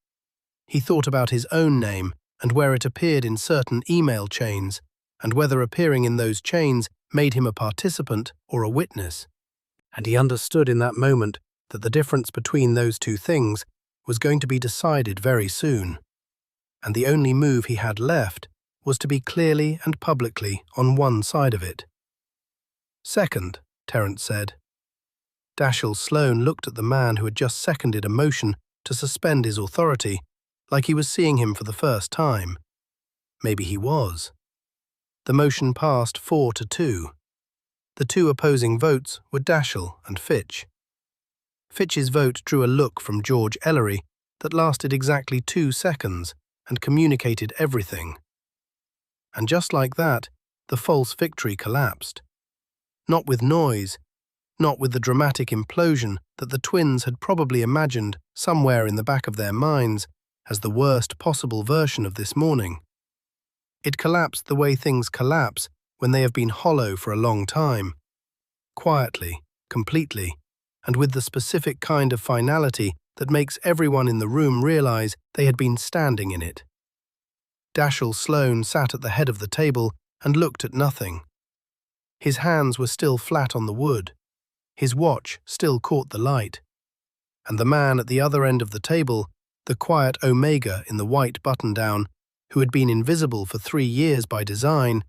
He thought about his own name and where it appeared in certain email chains, and whether appearing in those chains made him a participant or a witness. And he understood in that moment that the difference between those two things was going to be decided very soon, and the only move he had left was to be clearly and publicly on one side of it. "Second," Terence said. Dashiell Sloane looked at the man who had just seconded a motion to suspend his authority, like he was seeing him for the first time. Maybe he was. The motion passed 4-2. The two opposing votes were Dashiell and Fitch. Fitch's vote drew a look from George Ellery that lasted exactly 2 seconds and communicated everything. And just like that, the false victory collapsed. Not with noise, not with the dramatic implosion that the twins had probably imagined somewhere in the back of their minds as the worst possible version of this morning. It collapsed the way things collapse when they have been hollow for a long time. Quietly, completely, and with the specific kind of finality that makes everyone in the room realize they had been standing in it. Dashiell Sloane sat at the head of the table and looked at nothing. His hands were still flat on the wood. His watch still caught the light. And the man at the other end of the table, the quiet Omega in the white button-down, who had been invisible for 3 years by design,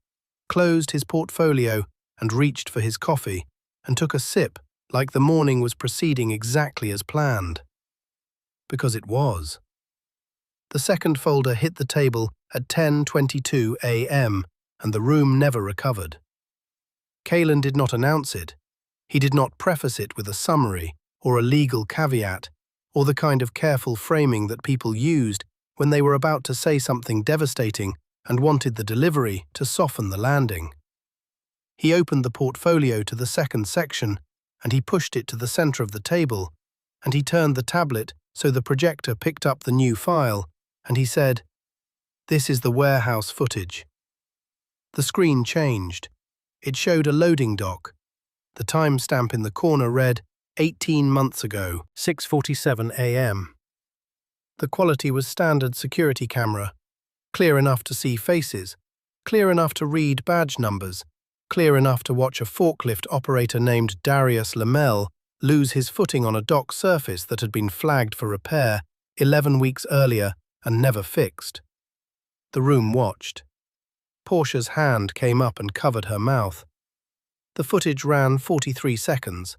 closed his portfolio and reached for his coffee and took a sip like the morning was proceeding exactly as planned. Because it was. The second folder hit the table at 10:22 a.m. and the room never recovered. Kalen did not announce it. He did not preface it with a summary or a legal caveat or the kind of careful framing that people used when they were about to say something devastating and wanted the delivery to soften the landing. He opened the portfolio to the second section, and he pushed it to the center of the table, and he turned the tablet so the projector picked up the new file, and he said, "This is the warehouse footage." The screen changed. It showed a loading dock. The timestamp in the corner read, 18 months ago, 6:47 a.m. The quality was standard security camera, clear enough to see faces, clear enough to read badge numbers, clear enough to watch a forklift operator named Darius Lamel lose his footing on a dock surface that had been flagged for repair 11 weeks earlier and never fixed. The room watched. Portia's hand came up and covered her mouth. The footage ran 43 seconds.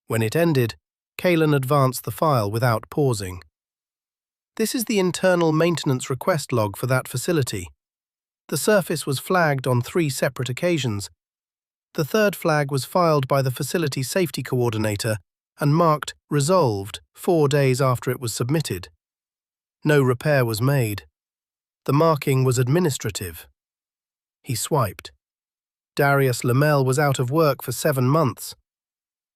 When it ended, Kalen advanced the file without pausing. "This is the internal maintenance request log for that facility. The surface was flagged on 3 separate occasions. The third flag was filed by the facility safety coordinator and marked resolved 4 days after it was submitted. No repair was made. The marking was administrative." He swiped. Darius Lamel was out of work for 7 months.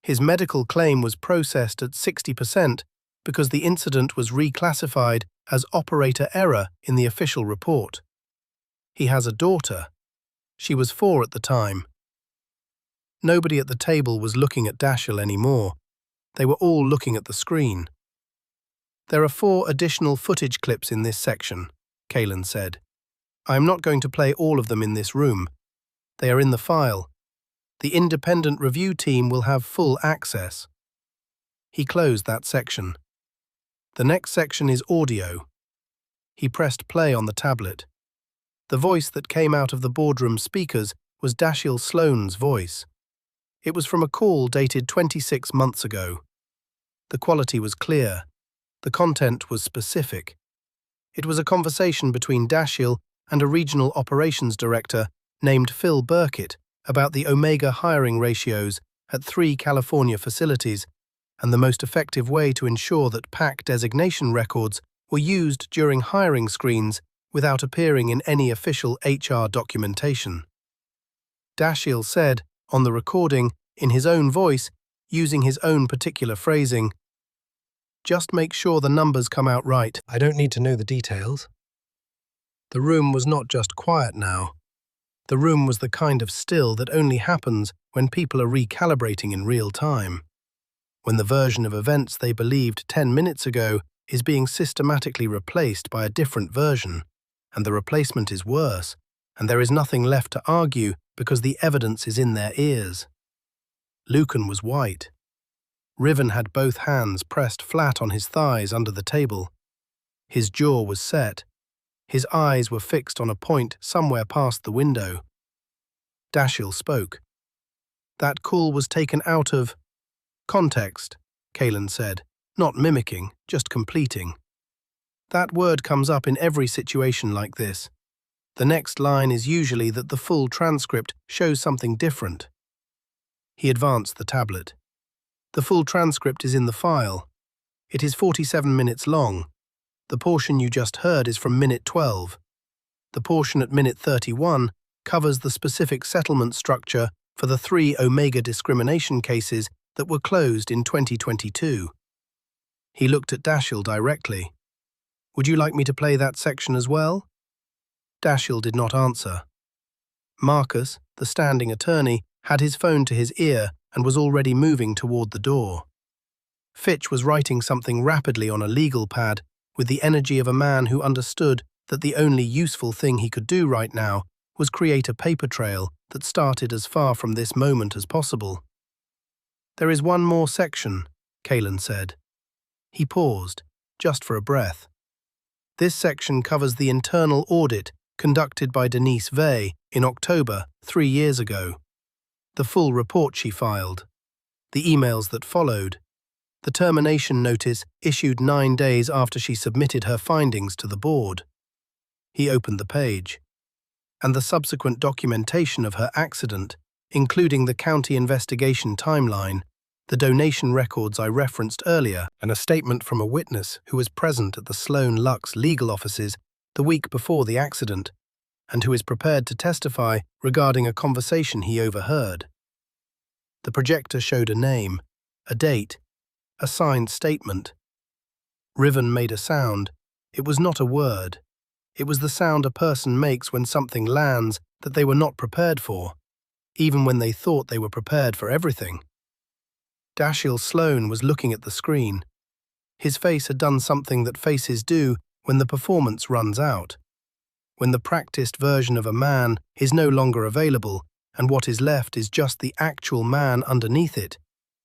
His medical claim was processed at 60% because the incident was reclassified as operator error in the official report. He has a daughter. She was 4 at the time. Nobody at the table was looking at Dashiell anymore. They were all looking at the screen. "There are 4 additional footage clips in this section," Kalen said. "I am not going to play all of them in this room. They are in the file. The independent review team will have full access." He closed that section. The next section is audio. He pressed play on the tablet. The voice that came out of the boardroom speakers was Dashiell Sloane's voice. It was from a call dated 26 months ago. The quality was clear. The content was specific. It was a conversation between Dashiell and a regional operations director named Phil Burkett about the Omega hiring ratios at 3 California facilities and the most effective way to ensure that PAC designation records were used during hiring screens without appearing in any official HR documentation. Dashiell said, on the recording, in his own voice, using his own particular phrasing, "Just make sure the numbers come out right. I don't need to know the details." The room was not just quiet now. The room was the kind of still that only happens when people are recalibrating in real time. When the version of events they believed 10 minutes ago is being systematically replaced by a different version, and the replacement is worse, and there is nothing left to argue because the evidence is in their ears. Lucan was white. Riven had both hands pressed flat on his thighs under the table. His jaw was set. His eyes were fixed on a point somewhere past the window. Dashiell spoke. "That call was taken out of context," Kalen said, "not mimicking, just completing. That word comes up in every situation like this. The next line is usually that the full transcript shows something different." He advanced the tablet. "The full transcript is in the file. It is 47 minutes long. The portion you just heard is from minute 12. The portion at minute 31 covers the specific settlement structure for the 3 Omega discrimination cases that were closed in 2022. He looked at Dashiell directly. "Would you like me to play that section as well?" Dashiell did not answer. Marcus, the standing attorney, had his phone to his ear and was already moving toward the door. Fitch was writing something rapidly on a legal pad with the energy of a man who understood that the only useful thing he could do right now was create a paper trail that started as far from this moment as possible. "There is one more section," Kalen said. He paused, just for a breath. "This section covers the internal audit conducted by Denise Vey in October 3 years ago. The full report she filed, the emails that followed, the termination notice issued 9 days after she submitted her findings to the board." He opened the page. "And the subsequent documentation of her accident, including the county investigation timeline, the donation records I referenced earlier, and a statement from a witness who was present at the Sloane Lux legal offices the week before the accident, and who is prepared to testify regarding a conversation he overheard." The projector showed a name, a date, a signed statement. Riven made a sound. It was not a word. It was the sound a person makes when something lands that they were not prepared for, even when they thought they were prepared for everything. Dashiell Sloane was looking at the screen. His face had done something that faces do when the performance runs out. When the practiced version of a man is no longer available, and what is left is just the actual man underneath it,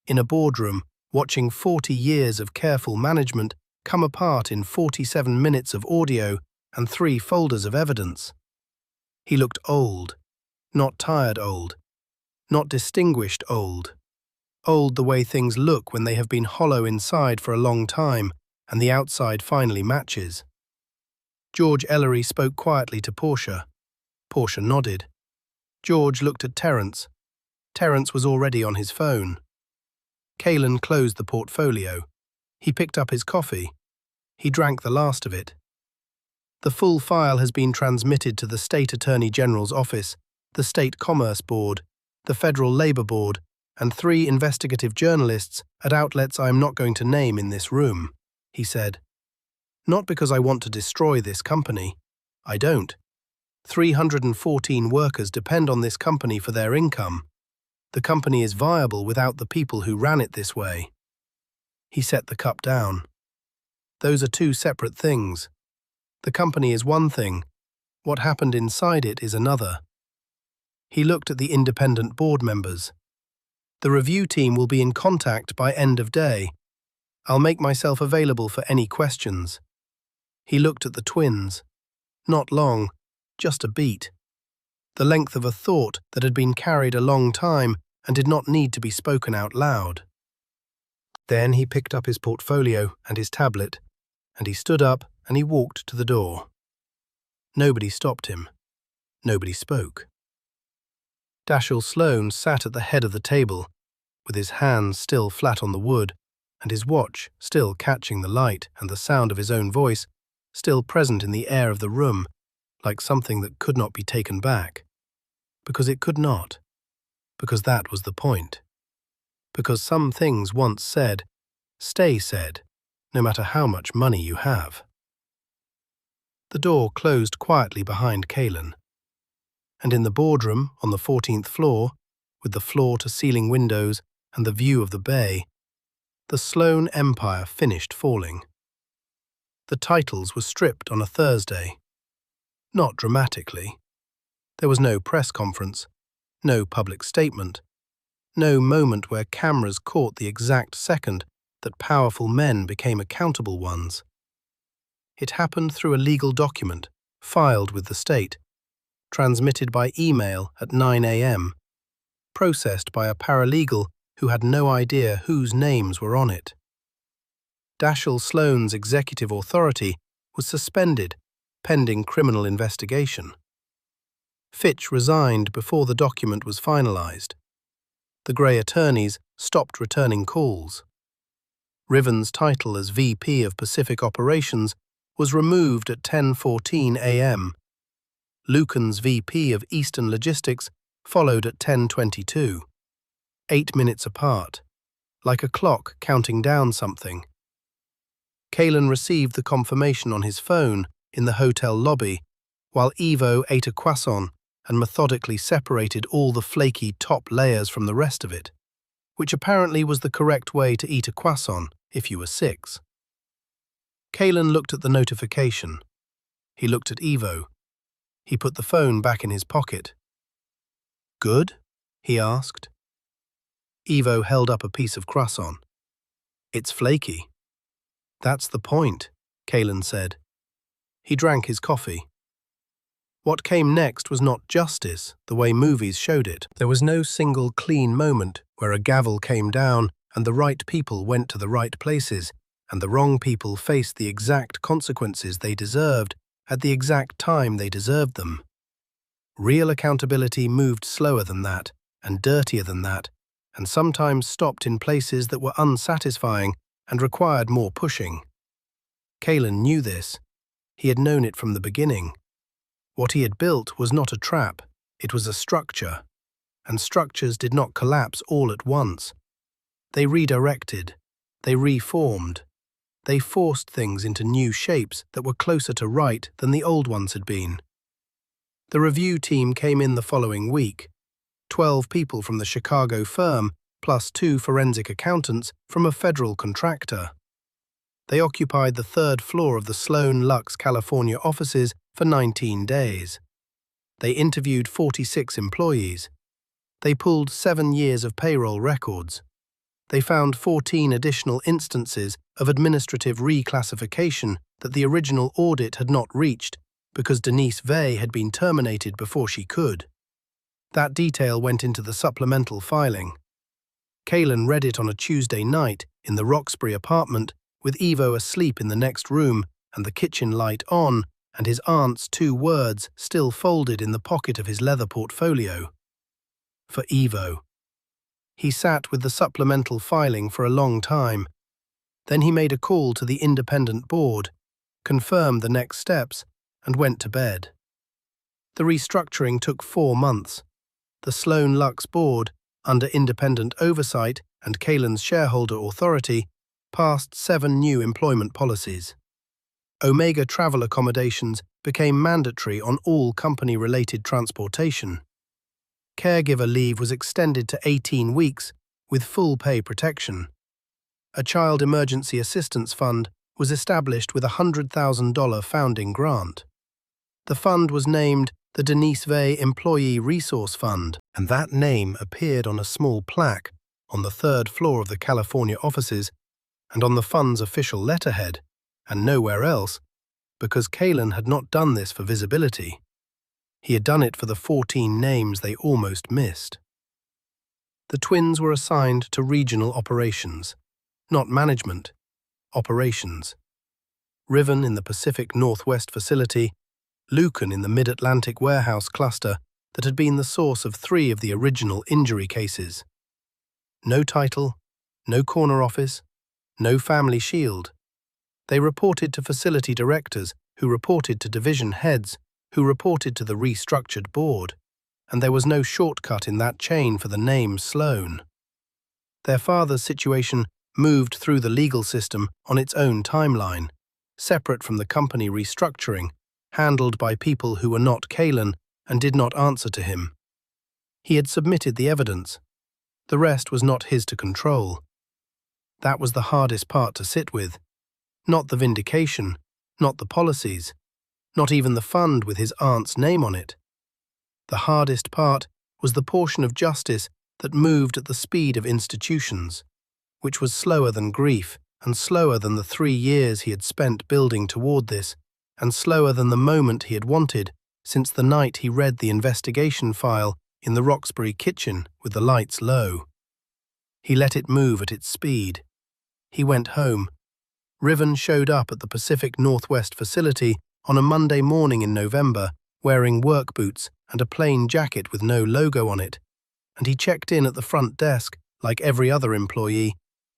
in a boardroom, watching 40 years of careful management come apart in 47 minutes of audio and 3 folders of evidence. He looked old, not tired old, not distinguished old. Old the way things look when they have been hollow inside for a long time and the outside finally matches. George Ellery spoke quietly to Portia. Portia nodded. George looked at Terence. Terence was already on his phone. Kalen closed the portfolio. He picked up his coffee. He drank the last of it. "The full file has been transmitted to the State Attorney General's office, the State Commerce Board, the Federal Labor Board, and 3 investigative journalists at outlets I am not going to name in this room," he said. "Not because I want to destroy this company. I don't. 314 workers depend on this company for their income. The company is viable without the people who ran it this way." He set the cup down. "Those are 2 separate things. The company is one thing. What happened inside it is another." He looked at the independent board members. "The review team will be in contact by end of day. I'll make myself available for any questions." He looked at the twins. Not long, just a beat. The length of a thought that had been carried a long time and did not need to be spoken out loud. Then he picked up his portfolio and his tablet, and he stood up and he walked to the door. Nobody stopped him. Nobody spoke. Dashiell Sloane sat at the head of the table, with his hands still flat on the wood, and his watch still catching the light and the sound of his own voice, still present in the air of the room, like something that could not be taken back. Because it could not. Because that was the point. Because some things once said, stay said, no matter how much money you have. The door closed quietly behind Kalen. And in the boardroom on the 14th floor, with the floor-to-ceiling windows and the view of the bay, the Sloane Empire finished falling. The titles were stripped on a Thursday. Not dramatically. There was no press conference, no public statement, No moment where cameras caught the exact second that powerful men became accountable ones. It happened through a legal document, filed with the state, transmitted by email at 9 a.m., processed by a paralegal who had no idea whose names were on it. Riven Sloane's executive authority was suspended, pending criminal investigation. Fitch resigned before the document was finalized. The Grey attorneys stopped returning calls. Riven's title as VP of Pacific Operations was removed at 10:14 a.m. Lucan's VP of Eastern Logistics followed at 10:22, 8 minutes apart, like a clock counting down something. Kalen received the confirmation on his phone in the hotel lobby, while Ivo ate a croissant and methodically separated all the flaky top layers from the rest of it, which apparently was the correct way to eat a croissant if you were 6. Kalen looked at the notification. He looked at Ivo. He put the phone back in his pocket. "Good?" he asked. Ivo held up a piece of croissant. "It's flaky." "That's the point," Kalen said. He drank his coffee. What came next was not justice, the way movies showed it. There was no single clean moment where a gavel came down and the right people went to the right places, and the wrong people faced the exact consequences they deserved at the exact time they deserved them. Real accountability moved slower than that, and dirtier than that, and sometimes stopped in places that were unsatisfying and required more pushing. Kalen knew this. He had known it from the beginning. What he had built was not a trap, it was a structure. And structures did not collapse all at once. They redirected, they reformed, they forced things into new shapes that were closer to right than the old ones had been. The review team came in the following week, 12 people from the Chicago firm, plus 2 forensic accountants from a federal contractor. They occupied the 3rd floor of the Sloane Lux, California offices for 19 days. They interviewed 46 employees. They pulled 7 years of payroll records. They found 14 additional instances of administrative reclassification that the original audit had not reached because Denise Vey had been terminated before she could. That detail went into the supplemental filing. Kalen read it on a Tuesday night in the Roxbury apartment with Ivo asleep in the next room and the kitchen light on and his aunt's 2 words still folded in the pocket of his leather portfolio. For Ivo. He sat with the supplemental filing for a long time. Then he made a call to the independent board, confirmed the next steps, and went to bed. The restructuring took 4 months. The Sloane Lux board, under independent oversight and Kalen's shareholder authority, passed 7 new employment policies. Omega travel accommodations became mandatory on all company-related transportation. Caregiver leave was extended to 18 weeks with full pay protection. A Child Emergency Assistance Fund was established with a $100,000 founding grant. The fund was named the Denise Vey Employee Resource Fund, and that name appeared on a small plaque on the 3rd floor of the California offices and on the fund's official letterhead, and nowhere else, because Kalen had not done this for visibility. He had done it for the 14 names they almost missed. The twins were assigned to regional operations, not management, operations. Riven in the Pacific Northwest facility, Lucan in the Mid-Atlantic warehouse cluster that had been the source of 3 of the original injury cases. No title, no corner office, no family shield. They reported to facility directors, who reported to division heads, who reported to the restructured board, and there was no shortcut in that chain for the name Sloane. Their father's situation moved through the legal system on its own timeline, separate from the company restructuring, handled by people who were not Kalen and did not answer to him. He had submitted the evidence. The rest was not his to control. That was the hardest part to sit with. Not the vindication, not the policies, not even the fund with his aunt's name on it. The hardest part was the portion of justice that moved at the speed of institutions, which was slower than grief and slower than the 3 years he had spent building toward this, and slower than the moment he had wanted since the night he read the investigation file in the Roxbury kitchen with the lights low. He let it move at its speed. He went home. Riven showed up at the Pacific Northwest facility on a Monday morning in November, wearing work boots and a plain jacket with no logo on it, and he checked in at the front desk like every other employee,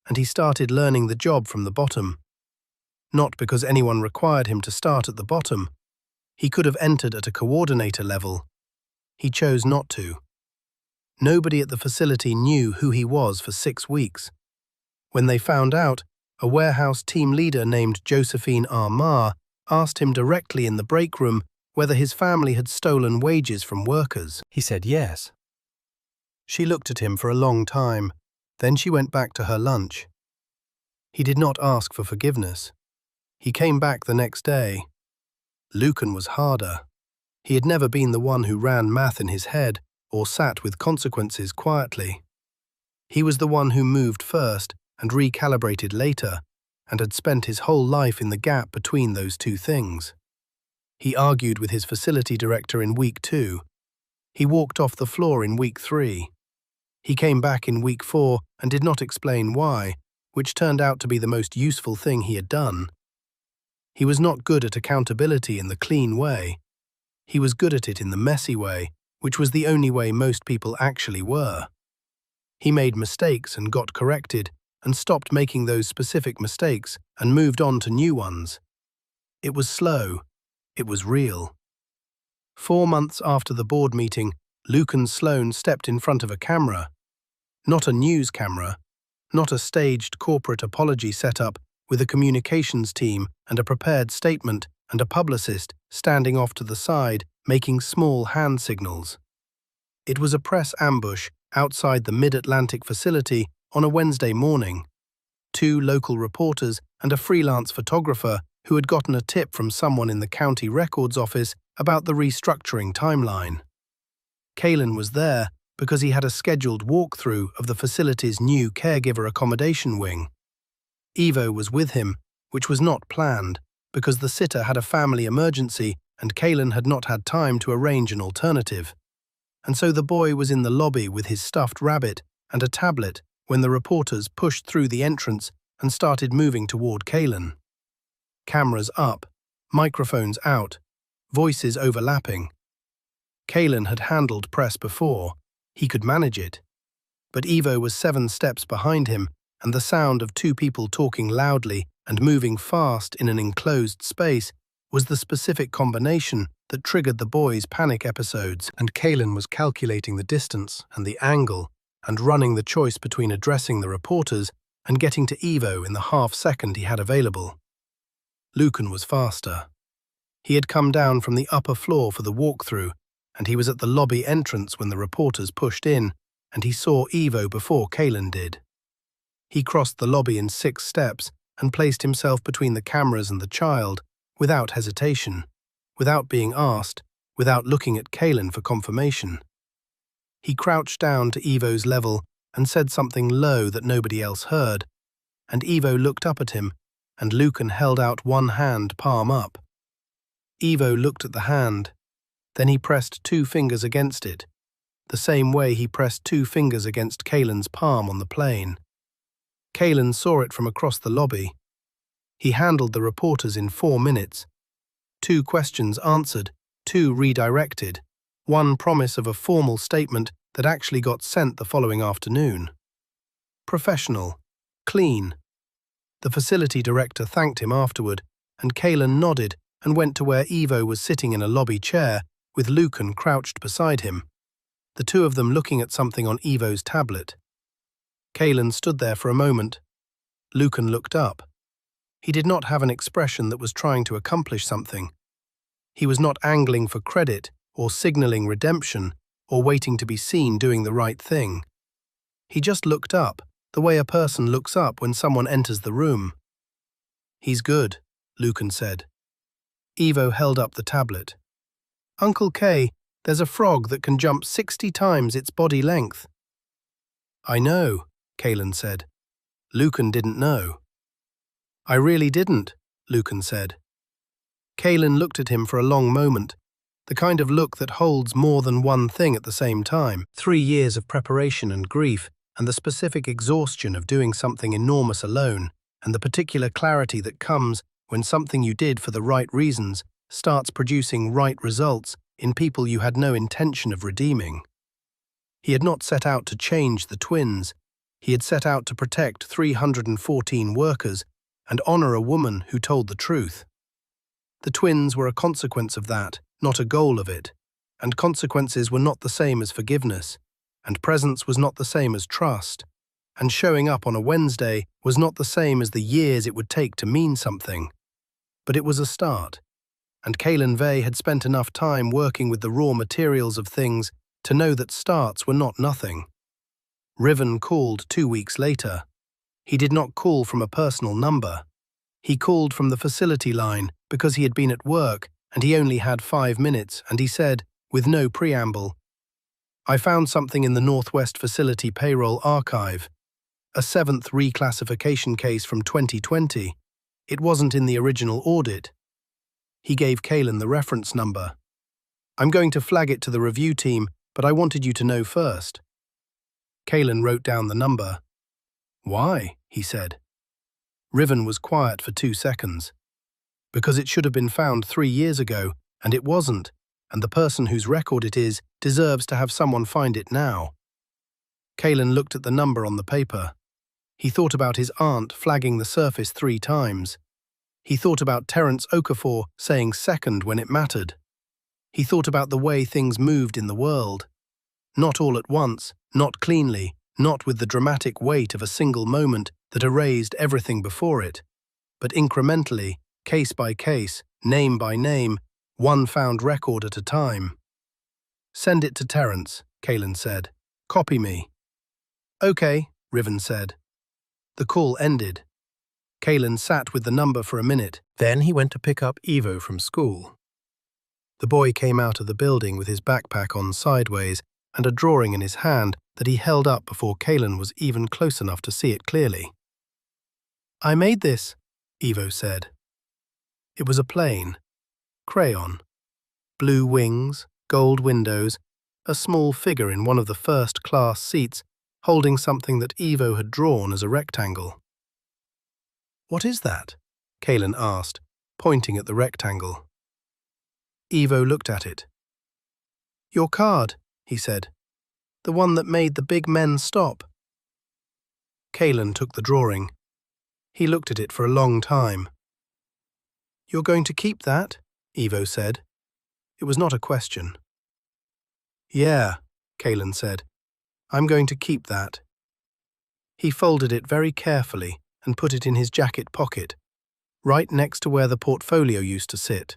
and he started learning the job from the bottom. Not because anyone required him to start at the bottom. He could have entered at a coordinator level. He chose not to. Nobody at the facility knew who he was for 6 weeks. When they found out, a warehouse team leader named Josephine R. Ma asked him directly in the break room whether his family had stolen wages from workers. He said yes. She looked at him for a long time, then she went back to her lunch. He did not ask for forgiveness. He came back the next day. Lucan was harder. He had never been the one who ran math in his head or sat with consequences quietly. He was the one who moved first and recalibrated later, and had spent his whole life in the gap between those two things. He argued with his facility director in week 2. He walked off the floor in week 3. He came back in week 4 and did not explain why, which turned out to be the most useful thing he had done. He was not good at accountability in the clean way. He was good at it in the messy way, which was the only way most people actually were. He made mistakes and got corrected, and stopped making those specific mistakes and moved on to new ones. It was slow. It was real. 4 months after the board meeting, Riven Sloane stepped in front of a camera. Not a news camera, not a staged corporate apology setup with a communications team and a prepared statement and a publicist standing off to the side making small hand signals. It was a press ambush outside the Mid-Atlantic facility on a Wednesday morning. 2 local reporters and a freelance photographer who had gotten a tip from someone in the county records office about the restructuring timeline. Kalen was there because he had a scheduled walkthrough of the facility's new caregiver accommodation wing. Evo was with him, which was not planned, because the sitter had a family emergency and Kalen had not had time to arrange an alternative. And so the boy was in the lobby with his stuffed rabbit and a tablet when the reporters pushed through the entrance and started moving toward Kalen. Cameras up, microphones out, voices overlapping. Kalen had handled press before. He could manage it. But Evo was 7 steps behind him, and the sound of 2 people talking loudly and moving fast in an enclosed space was the specific combination that triggered the boy's panic episodes, and Kalen was calculating the distance and the angle and running the choice between addressing the reporters and getting to Evo in the half-second he had available. Lucan was faster. He had come down from the upper floor for the walkthrough, and he was at the lobby entrance when the reporters pushed in, and he saw Evo before Kalen did. He crossed the lobby in 6 steps and placed himself between the cameras and the child, without hesitation, without being asked, without looking at Kalen for confirmation. He crouched down to Evo's level and said something low that nobody else heard, and Evo looked up at him, and Lucan held out one hand palm up. Evo looked at the hand. Then he pressed 2 fingers against it, the same way he pressed 2 fingers against Kalen's palm on the plane. Kalen saw it from across the lobby. He handled the reporters in 4 minutes. 2 questions answered, 2 redirected, 1 promise of a formal statement that actually got sent the following afternoon. Professional. Clean. The facility director thanked him afterward, and Kalen nodded and went to where Evo was sitting in a lobby chair, with Lucan crouched beside him, the 2 of them looking at something on Evo's tablet. Kalen stood there for a moment. Lucan looked up. He did not have an expression that was trying to accomplish something. He was not angling for credit or signaling redemption or waiting to be seen doing the right thing. He just looked up, the way a person looks up when someone enters the room. "He's good," Lucan said. Evo held up the tablet. "Uncle K, there's a frog that can jump 60 times its body length." I know, Kalen said. Lucan didn't know. I really didn't, Lucan said. Kalen looked at him for a long moment, the kind of look that holds more than one thing at the same time. 3 years of preparation and grief, and the specific exhaustion of doing something enormous alone, and the particular clarity that comes when something you did for the right reasons starts producing right results in people you had no intention of redeeming. He had not set out to change the twins. He had set out to protect 314 workers and honor a woman who told the truth. The twins were a consequence of that, not a goal of it, and consequences were not the same as forgiveness, and presence was not the same as trust, and showing up on a Wednesday was not the same as the years it would take to mean something. But it was a start, and Kalen Vey had spent enough time working with the raw materials of things to know that starts were not nothing. Riven called 2 weeks later. He did not call from a personal number. He called from the facility line because he had been at work and he only had 5 minutes, and he said, with no preamble, I found something in the Northwest Facility Payroll Archive, a 7th reclassification case from 2020. It wasn't in the original audit. He gave Kalen the reference number. I'm going to flag it to the review team, but I wanted you to know first. Kalen wrote down the number. Why? He said. Riven was quiet for 2 seconds. Because it should have been found 3 years ago, and it wasn't, and the person whose record it is deserves to have someone find it now. Kalen looked at the number on the paper. He thought about his aunt flagging the surface 3 times. He thought about Terence Okafor saying second when it mattered. He thought about the way things moved in the world. Not all at once, not cleanly, not with the dramatic weight of a single moment that erased everything before it, but incrementally, case by case, name by name, one found record at a time. Send it to Terence, Kalen said. Copy me. Okay, Riven said. The call ended. Kalen sat with the number for a minute. Then he went to pick up Ivo from school. The boy came out of the building with his backpack on sideways and a drawing in his hand that he held up before Kalen was even close enough to see it clearly. I made this, Ivo said. It was a plane, crayon, blue wings, gold windows, a small figure in one of the first-class seats holding something that Ivo had drawn as a rectangle. What is that? Kalen asked, pointing at the rectangle. Ivo looked at it. Your card, he said. The one that made the big men stop. Kalen took the drawing. He looked at it for a long time. You're going to keep that? Ivo said. It was not a question. Yeah, Kalen said. I'm going to keep that. He folded it very carefully and put it in his jacket pocket, right next to where the portfolio used to sit,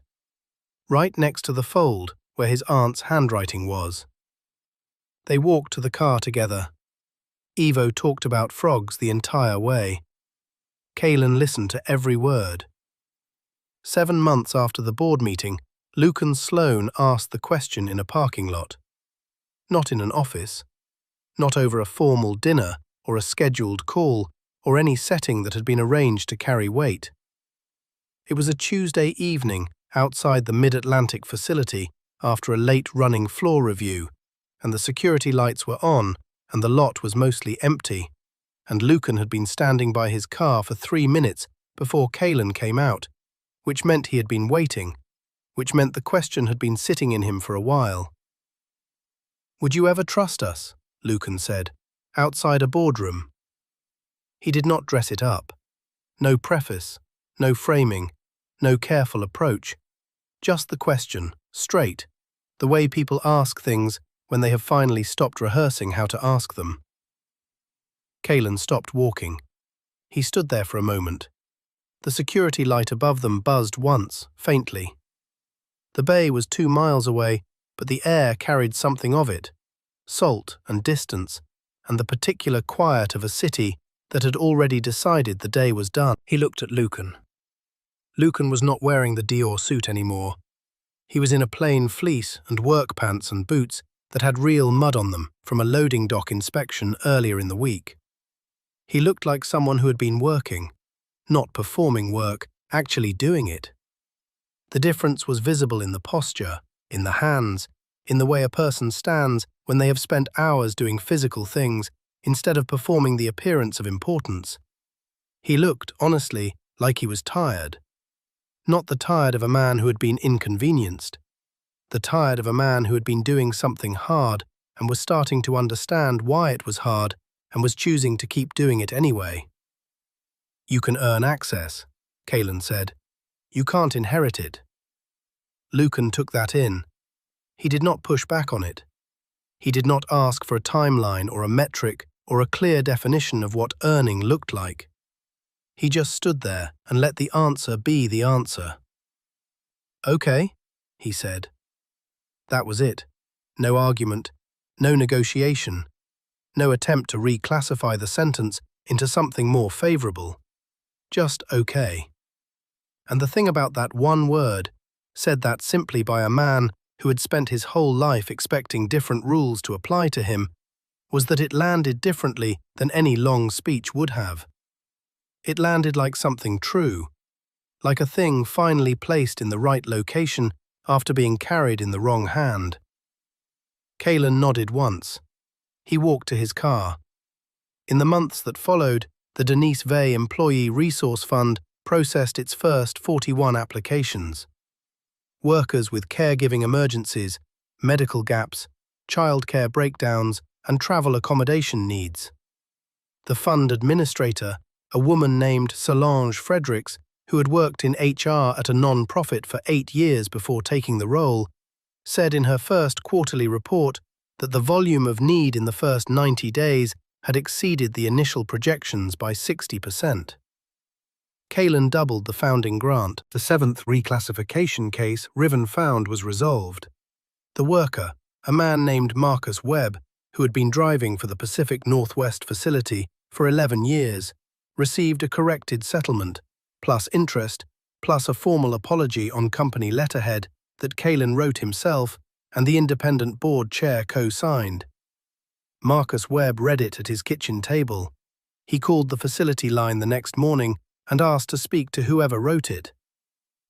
right next to the fold where his aunt's handwriting was. They walked to the car together. Ivo talked about frogs the entire way. Kalen listened to every word. 7 months after the board meeting, Riven Sloane asked the question in a parking lot. Not in an office. Not over a formal dinner or a scheduled call or any setting that had been arranged to carry weight. It was a Tuesday evening outside the Mid-Atlantic facility after a late-running floor review, and the security lights were on and the lot was mostly empty, and Lucan had been standing by his car for 3 minutes before Kalen came out, which meant he had been waiting, which meant the question had been sitting in him for a while. Would you ever trust us? Lucan said, outside a boardroom. He did not dress it up. No preface, no framing, no careful approach. Just the question, straight, the way people ask things when they have finally stopped rehearsing how to ask them. Kalen stopped walking. He stood there for a moment. The security light above them buzzed once, faintly. The bay was 2 miles away, but the air carried something of it, salt and distance, and the particular quiet of a city that had already decided the day was done. He looked at Lucan. Lucan was not wearing the Dior suit anymore. He was in a plain fleece and work pants and boots, that had real mud on them from a loading dock inspection earlier in the week. He looked like someone who had been working, not performing work, actually doing it. The difference was visible in the posture, in the hands, in the way a person stands when they have spent hours doing physical things instead of performing the appearance of importance. He looked, honestly, like he was tired. Not the tired of a man who had been inconvenienced. The tired of a man who had been doing something hard and was starting to understand why it was hard and was choosing to keep doing it anyway. "You can earn access," Kalen said. "You can't inherit it." Lucan took that in. He did not push back on it. He did not ask for a timeline or a metric or a clear definition of what earning looked like. He just stood there and let the answer be the answer. "Okay," he said. That was it. No argument, no negotiation, no attempt to reclassify the sentence into something more favorable. Just okay. And the thing about that one word, said that simply by a man who had spent his whole life expecting different rules to apply to him, was that it landed differently than any long speech would have. It landed like something true, like a thing finally placed in the right location after being carried in the wrong hand. Kalen nodded once. He walked to his car. In the months that followed, the Denise Vey Employee Resource Fund processed its first 41 applications. Workers with caregiving emergencies, medical gaps, childcare breakdowns, and travel accommodation needs. The fund administrator, a woman named Solange Fredericks, who had worked in HR at a non-profit for 8 years before taking the role, said in her first quarterly report that the volume of need in the first 90 days had exceeded the initial projections by 60%. Kalen doubled the founding grant. The 7th reclassification case Riven found was resolved. The worker, a man named Marcus Webb, who had been driving for the Pacific Northwest facility for 11 years, received a corrected settlement, plus interest, plus a formal apology on company letterhead that Kalen wrote himself and the independent board chair co-signed. Marcus Webb read it at his kitchen table. He called the facility line the next morning and asked to speak to whoever wrote it.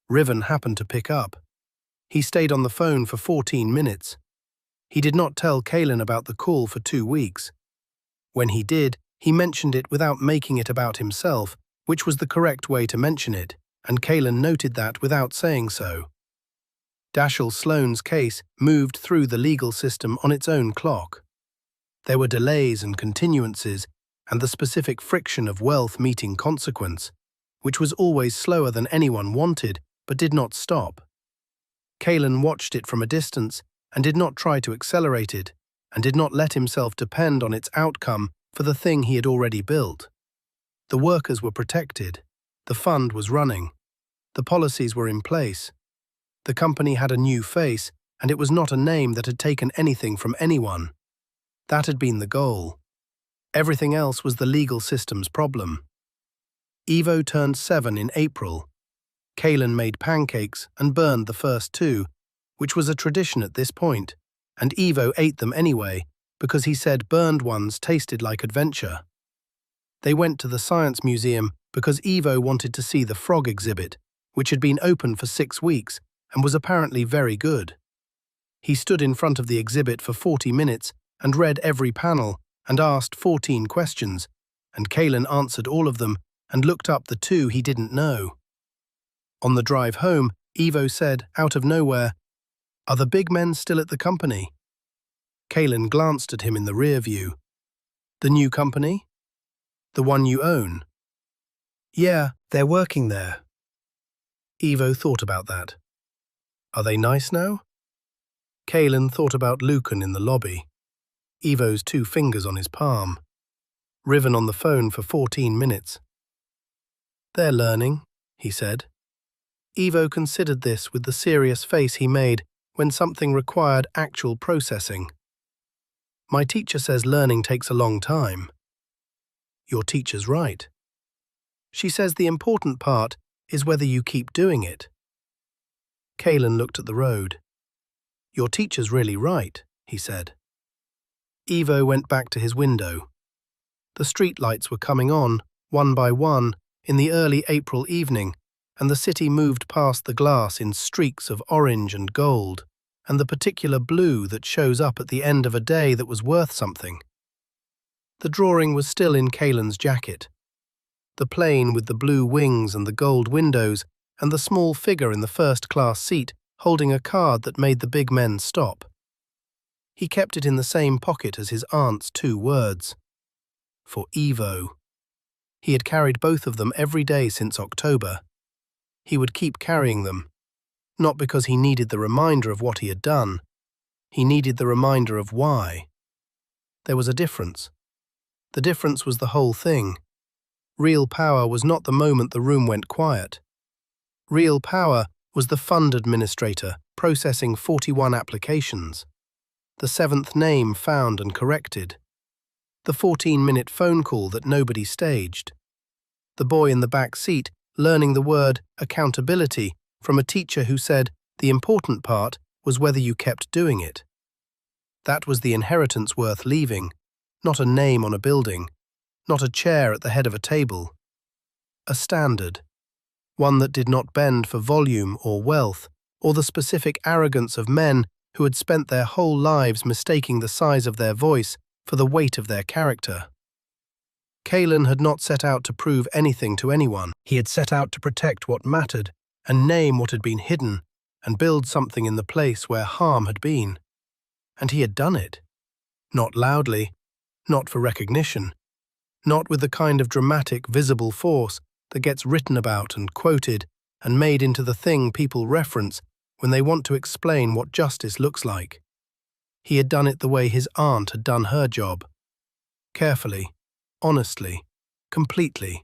Riven happened to pick up. He stayed on the phone for 14 minutes. He did not tell Kalen about the call for 2 weeks. When he did, he mentioned it without making it about himself, which was the correct way to mention it, and Kalen noted that without saying so. Riven Sloane's case moved through the legal system on its own clock. There were delays and continuances, and the specific friction of wealth meeting consequence, which was always slower than anyone wanted, but did not stop. Kalen watched it from a distance and did not try to accelerate it, and did not let himself depend on its outcome for the thing he had already built. The workers were protected, the fund was running, the policies were in place. The company had a new face, and it was not a name that had taken anything from anyone. That had been the goal. Everything else was the legal system's problem. Evo turned 7 in April. Kalen made pancakes and burned the first 2, which was a tradition at this point, and Evo ate them anyway, because he said burned ones tasted like adventure. They went to the Science Museum because Evo wanted to see the frog exhibit, which had been open for 6 weeks and was apparently very good. He stood in front of the exhibit for 40 minutes and read every panel and asked 14 questions, and Kalen answered all of them and looked up the 2 he didn't know. On the drive home, Evo said, out of nowhere, "Are the big men still at the company?" Kalen glanced at him in the rear view. "The new company? The one you own?" "Yeah, they're working there." Evo thought about that. "Are they nice now?" Kalen thought about Lucan in the lobby. Evo's 2 fingers on his palm. Riven on the phone for 14 minutes. "They're learning," he said. Evo considered this with the serious face he made when something required actual processing. "My teacher says learning takes a long time." "Your teacher's right. She says the important part is whether you keep doing it." Kalen looked at the road. "Your teacher's really right," he said. Ivo went back to his window. The street lights were coming on, one by one, in the early April evening, and the city moved past the glass in streaks of orange and gold, and the particular blue that shows up at the end of a day that was worth something. The drawing was still in Kaelin's jacket. The plane with the blue wings and the gold windows, and the small figure in the first-class seat holding a card that made the big men stop. He kept it in the same pocket as his aunt's 2 words. For Ivo. He had carried both of them every day since October. He would keep carrying them, not because he needed the reminder of what he had done. He needed the reminder of why. There was a difference. The difference was the whole thing. Real power was not the moment the room went quiet. Real power was the fund administrator processing 41 applications. The 7th name found and corrected. The 14-minute phone call that nobody staged. The boy in the back seat learning the word accountability from a teacher who said the important part was whether you kept doing it. That was the inheritance worth leaving, not a name on a building, not a chair at the head of a table. A standard, one that did not bend for volume or wealth, or the specific arrogance of men who had spent their whole lives mistaking the size of their voice for the weight of their character. Kaelin had not set out to prove anything to anyone. He had set out to protect what mattered, and name what had been hidden, and build something in the place where harm had been. And he had done it. Not loudly, not for recognition, not with the kind of dramatic, visible force that gets written about and quoted and made into the thing people reference when they want to explain what justice looks like. He had done it the way his aunt had done her job. Carefully, honestly, completely.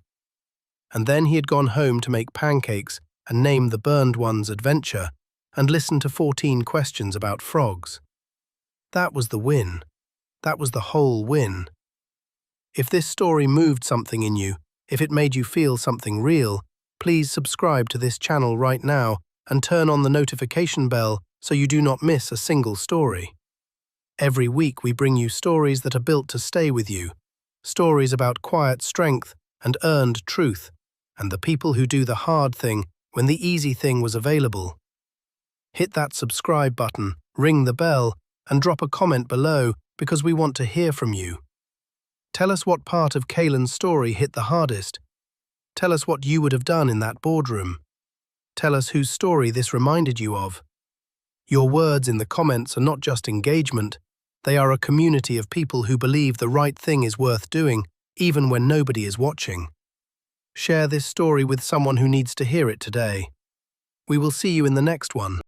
And then he had gone home to make pancakes and name the burned one's adventure and listen to 14 questions about frogs. That was the win. That was the whole win. If this story moved something in you, if it made you feel something real, please subscribe to this channel right now and turn on the notification bell so you do not miss a single story. Every week we bring you stories that are built to stay with you, stories about quiet strength and earned truth, and the people who do the hard thing when the easy thing was available. Hit that subscribe button, ring the bell, and drop a comment below because we want to hear from you. Tell us what part of Kaelin's story hit the hardest. Tell us what you would have done in that boardroom. Tell us whose story this reminded you of. Your words in the comments are not just engagement, they are a community of people who believe the right thing is worth doing, even when nobody is watching. Share this story with someone who needs to hear it today. We will see you in the next one.